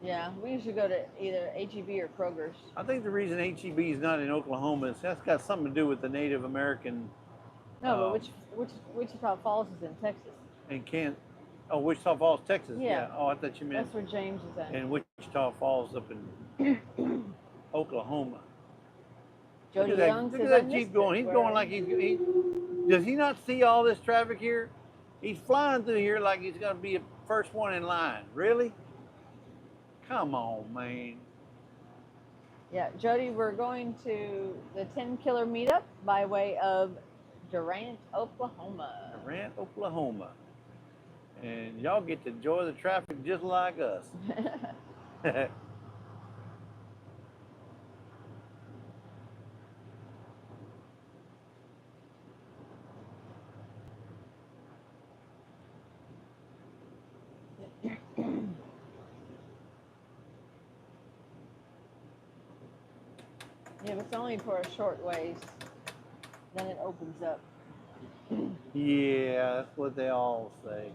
Yeah, we usually go to either HEB or Kroger's. I think the reason HEB is not in Oklahoma is that's got something to do with the Native American. No, but which Wichita Falls is in Texas. And can't. Oh, Wichita Falls, Texas. Yeah. Oh, I thought you meant. That's where James is at. And Wichita Falls up in Oklahoma. Jody look at Young that, says, look at that Jeep going. He's going like he does he not see all this traffic here? He's flying through here like he's going to be the first one in line. Really? Come on, man. Yeah, Jody, we're going to the 10 Killer meetup by way of Durant, Oklahoma. Durant, Oklahoma. And y'all get to enjoy the traffic just like us. Yeah, but it's only for a short ways. Then it opens up. Yeah, that's what they all say.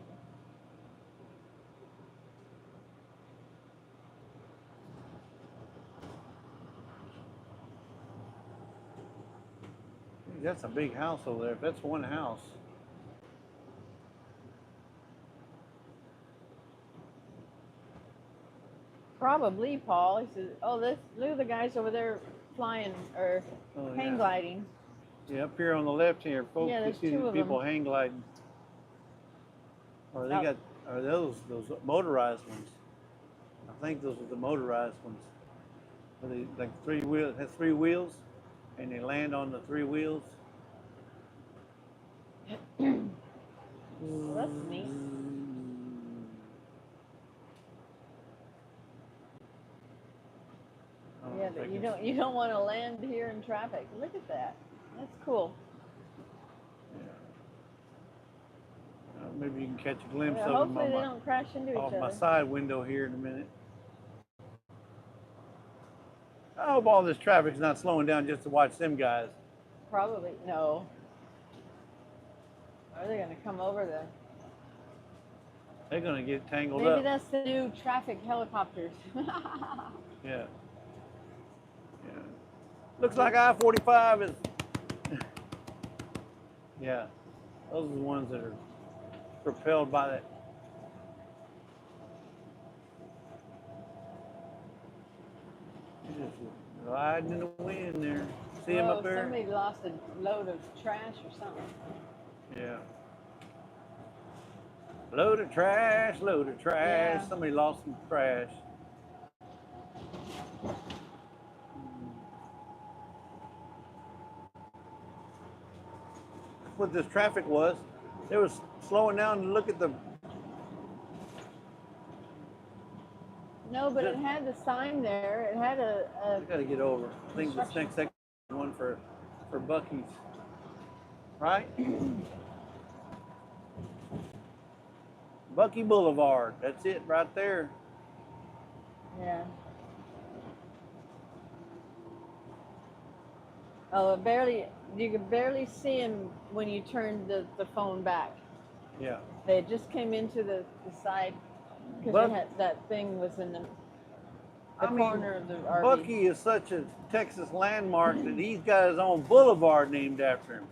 That's a big house over there. If that's one house. Probably, Paul. He says, "Oh, look at the guys over there flying or hang gliding." Yeah, up here on the left here, folks. Yeah, you there's see two the of people them. hang gliding. Or they got, are those motorized ones? I think those are the motorized ones. Are they like three wheels? Has three wheels, and they land on the three wheels. Well, that's neat. Yeah, but you don't want to land here in traffic. Look at that. That's cool. Yeah. Maybe you can catch a glimpse of them Hopefully they don't crash into each other. my side window here in a minute. I hope all this traffic's not slowing down just to watch them guys. Probably no. Are they going to come over the? They're going to get tangled Maybe up. that's the new traffic helicopters. Yeah. Yeah. Looks like I-45 is. Yeah. Those are the ones that are propelled by that. Just riding in the wind there. See him up there? Somebody lost a load of trash or something. Yeah. Load of trash, load of trash. Yeah. Somebody lost some trash. That's what this traffic was. They was slowing down to look at the. No, No, but it had the sign there. It had I gotta get over. I think this next section is one for Bucky's. Right? Bucky Boulevard. That's it right there. Yeah. Oh, you could barely see him when you turned the phone back. Yeah. They just came into the side because that thing was in the corner of the RV. Bucky is such a Texas landmark that he's got his own boulevard named after him.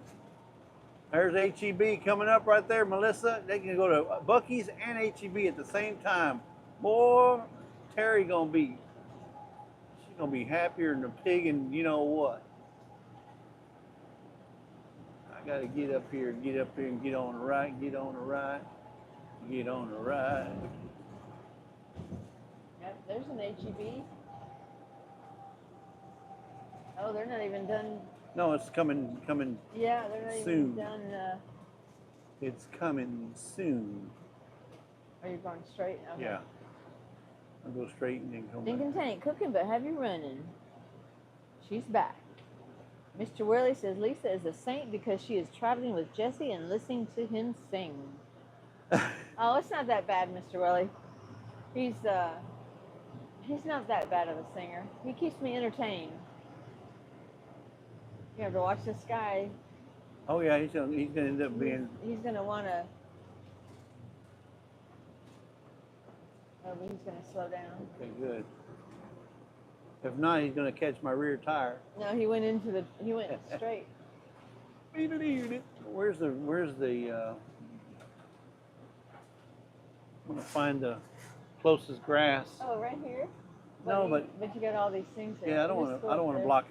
There's HEB coming up right there, Melissa. They can go to Bucky's and HEB at the same time. Boy, Terry she's gonna be happier than a pig and you know what. I gotta get up here and get on the right, get on the right. Yep, there's an HEB. Oh, they're not even done. No, it's coming. Yeah, they're not soon. even done. It's coming soon. Are you going straight? Okay. Yeah. I'll go straight and then come Thinking back. tank cooking, but heavy running. She's back. Mr. Worley says Lisa is a saint because she is traveling with Jesse and listening to him sing. Oh, it's not that bad, Mr. Worley. He's not that bad of a singer. He keeps me entertained. You have to watch this guy. Oh yeah, he's gonna end up being. He's gonna wanna. Oh, but he's gonna slow down. Okay, good. If not, he's gonna catch my rear tire. No, he went straight. Where's the? I'm gonna find the closest grass. Oh, right here. No, but you got all these things there. yeah, I don't want to block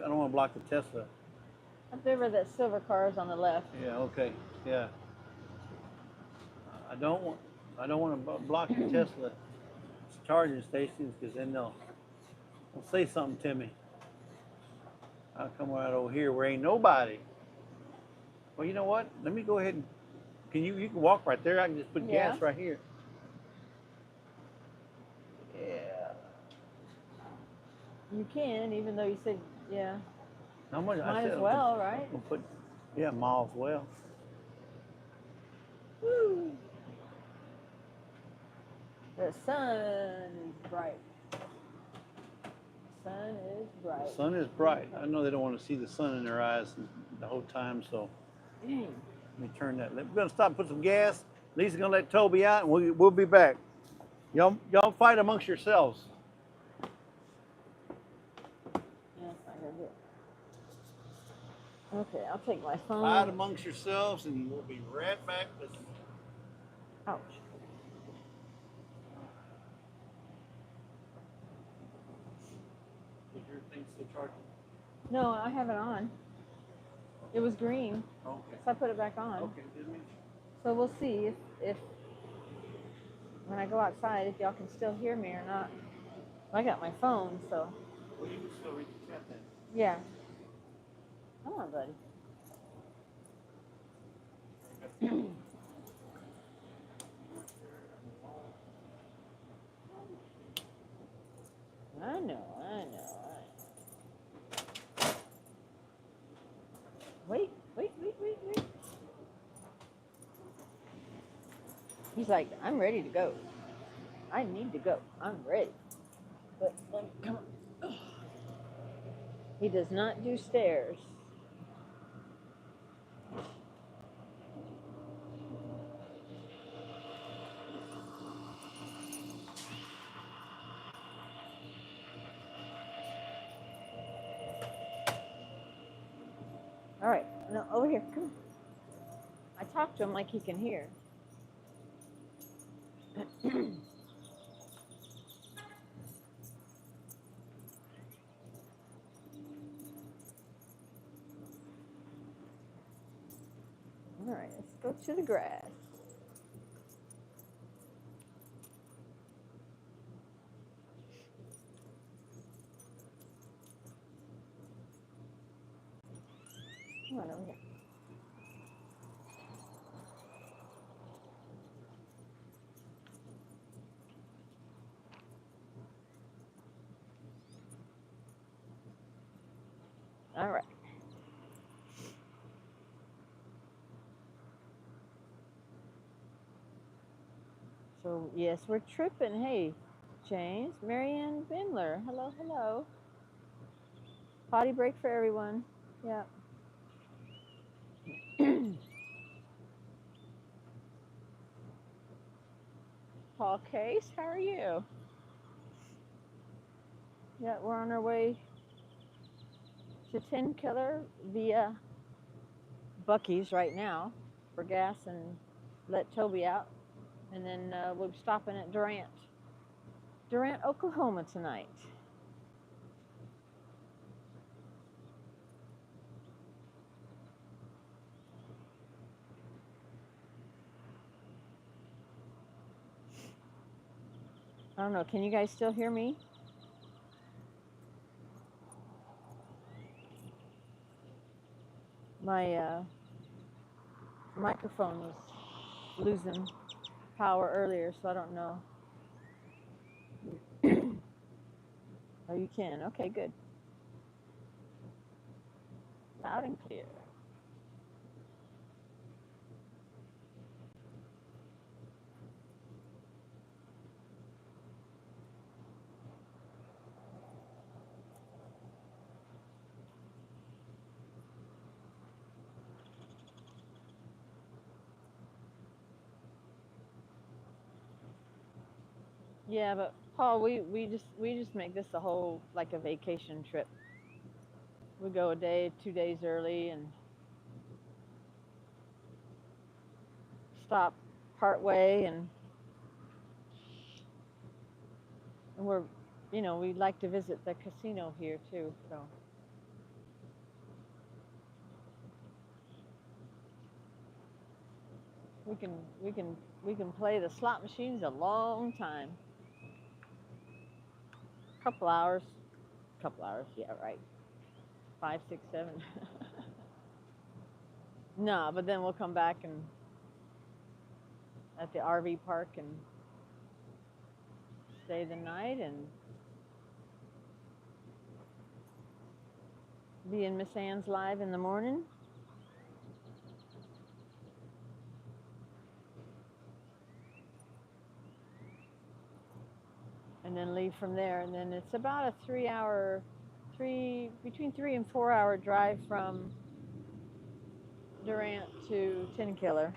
the Tesla. Up there where that silver car is on the left. Yeah. Okay. Yeah. I don't want to block the Tesla charging stations because then they'll say something to me. I'll come right over here where ain't nobody. Well, you know what? Let me go ahead and you can walk right there. I can just put gas right here. Yeah. You can, even though you said yeah. How much? Might as well, right? I'll put might as well. Woo! The sun is bright. The sun is bright. The sun is bright. I know they don't want to see the sun in their eyes the whole time, so Dang. let me turn that. We're gonna stop and put some gas. Lisa's gonna let Toby out, and we'll be back. Y'all fight amongst yourselves. Yeah, that's not gonna do it. Okay, I'll take my phone. Fight amongst yourselves, and we'll be right back. Ouch. Is your thing still charging? No, I have it on. It was green, Okay. so I put it back on. Okay, didn't we? So we'll see if when I go outside, if y'all can still hear me or not. I got my phone, so. Well, you can still read the chat then. Yeah. Come on, buddy. I know. Wait. He's like, I'm ready to go. I need to go. I'm ready. But come on. He does not do stairs. All right, no, over here, come on. I talk to him like he can hear. All right, let's go to the grass. Come on over here. All right. So, yes, we're tripping. Hey, James, Marianne Bindler. Hello, hello. Potty break for everyone. Yeah. Paul Case, how are you? Yeah, we're on our way to 10 Killer via Bucky's right now for gas and let Toby out. And then we'll be stopping at Durant, Oklahoma tonight. I don't know, can you guys still hear me? My microphone was losing power earlier, so I don't know. Oh, you can. Okay, good. Loud and clear. Yeah, but Paul, we just make this a whole like a vacation trip. We go a day, 2 days early and stop part way and we're, you know, we like to visit the casino here too, so. We can play the slot machines a long time. Couple hours, yeah, right. 5, 6, 7. No, but then we'll come back and at the RV park and stay the night and be in Miss Ann's live in the morning. And then leave from there. And then it's about a between 3 and 4 hour drive from Durant to 10 Killer.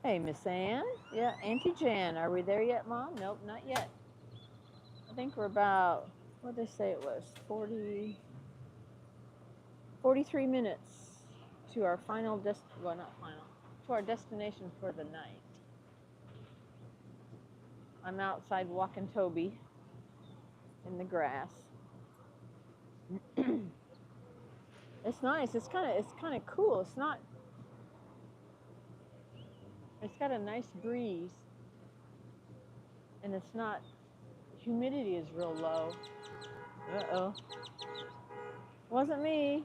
Hey, Miss Ann. Yeah, Auntie Jan. Are we there yet, Mom? Nope, not yet. I think we're about, what did they say it was? 43 minutes to our final well, not final, to our destination for the night. I'm outside walking Toby in the grass. It's nice. It's kind of cool. It's got a nice breeze, and it's not. Humidity is real low. Uh-oh. Wasn't me.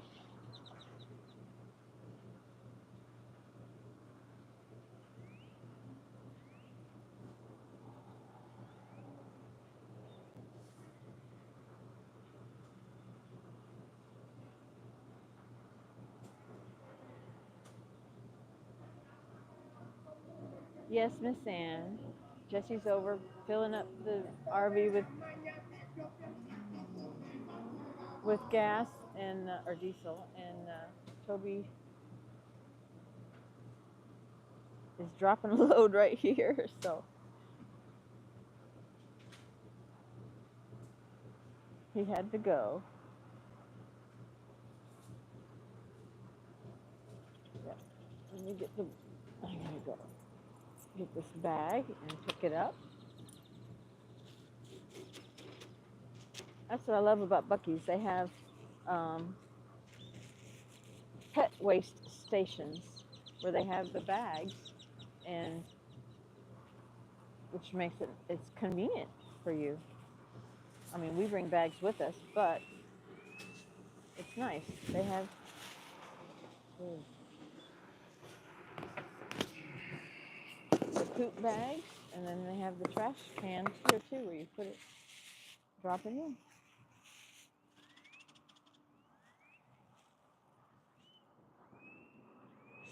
Yes, Miss Ann. Jesse's over filling up the RV with gas and or diesel, and Toby is dropping a load right here. So he had to go. Yep. Let me get I gotta go get this bag and pick it up. That's what I love about Bucky's. They have pet waste stations where they have the bags, and which makes it's convenient for you. I mean, we bring bags with us, but it's nice. They have the poop bags. And then they have the trash cans here too, where you put it, drop it in.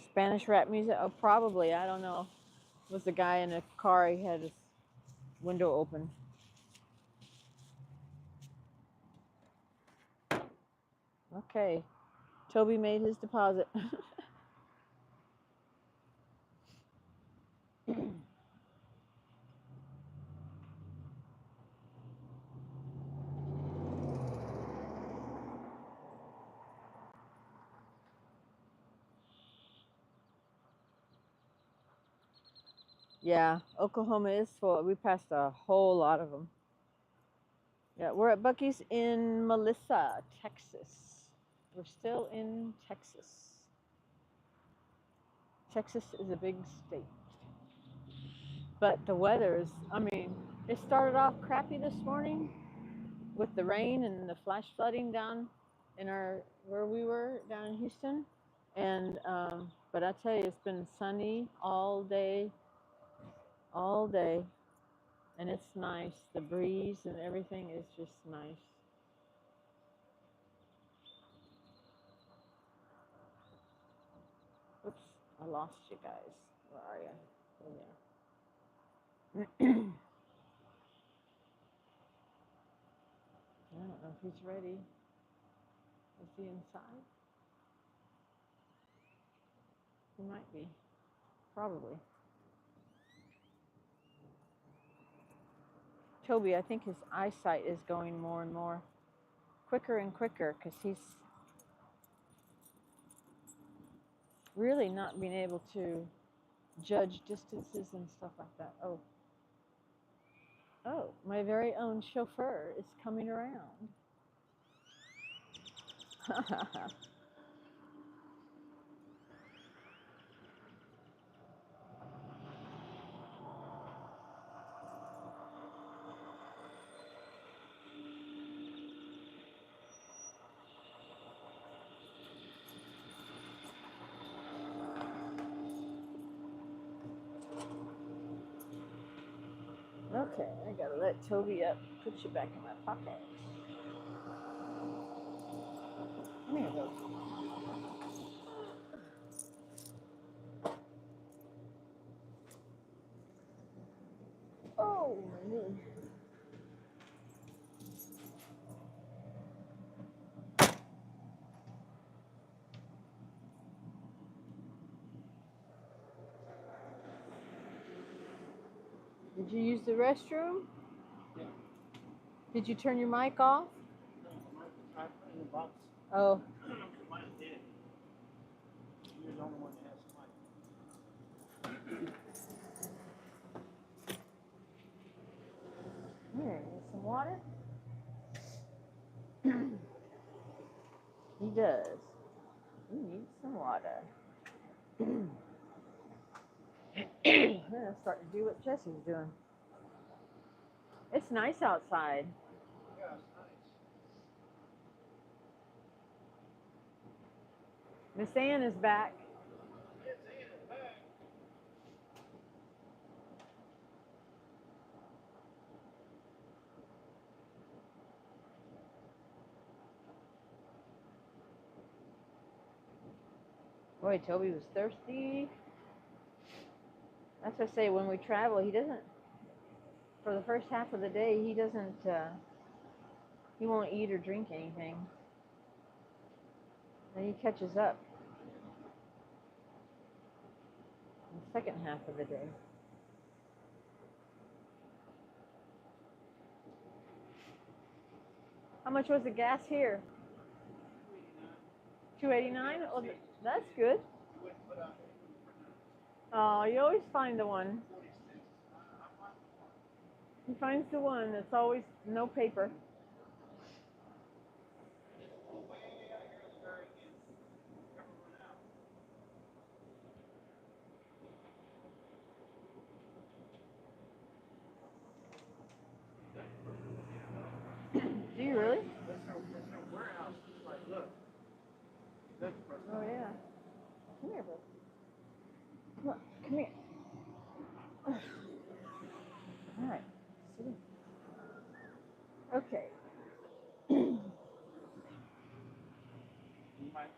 Spanish rap music? Oh, probably. I don't know. It was the guy in a car. He had his window open. Okay. Toby made his deposit. Yeah, Oklahoma is full. We passed a whole lot of them. Yeah, we're at Buc-ee's in Melissa, Texas. We're still in Texas. Texas is a big state. But the weather is, I mean, it started off crappy this morning with the rain and the flash flooding down in where we were down in Houston. And, but I tell you, it's been sunny all day. And it's nice. The breeze and everything is just nice. Oops, I lost you guys. Where are you? In there. I don't know if he's ready. Is he inside? He might be. Probably. Toby, I think his eyesight is going more and more quicker and quicker because he's really not being able to judge distances and stuff like that. Oh, my very own chauffeur is coming around. Okay, I gotta let Toby up. Put you back in my pocket. Come here, Toby. Oh, my knee. Did you use the restroom? Yeah. Did you turn your mic off? No, I put it in the box. Oh. Mine did. You're the only one that has mine. Here, need some water? He does. He needs some water. I'm gonna start to do what Jesse's doing. It's nice outside. Yeah, it's nice. Miss Ann is back. Miss Ann is back. Boy, Toby was thirsty. That's what I say, when we travel, he doesn't, for the first half of the day, he doesn't, he won't eat or drink anything. Then he catches up in the second half of the day. How much was the gas here? $2.89. Oh, that's good. Oh, you always find the one. He finds the one that's always no paper. Do you really? That's our warehouse. Like, look. Oh, yeah. Come here, bro. Come on, come here. City. Okay. You might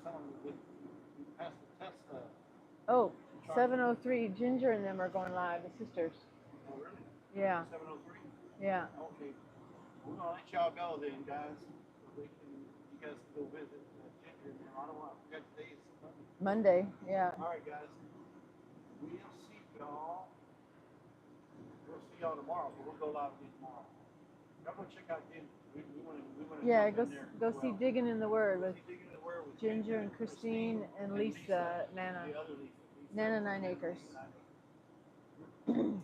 tell them that you passed the test. Oh, 703. Ginger and them are going live. The sisters. Oh, really? Yeah. 703? Yeah. Okay. We're going to let y'all go then, guys. So you guys can go visit Ginger and them. I don't want to forget today is Monday. Yeah. All right, guys. We'll see y'all. We'll see y'all tomorrow, but we'll go live again tomorrow. Y'all go check out Ginger. We want to Yeah. jump in there Go as see well. Digging in the Word Go with see Digging in the Word with Ginger and Christine and Lisa Nana. The other Lisa. Nana 9 Acres. Nana 9 Acres.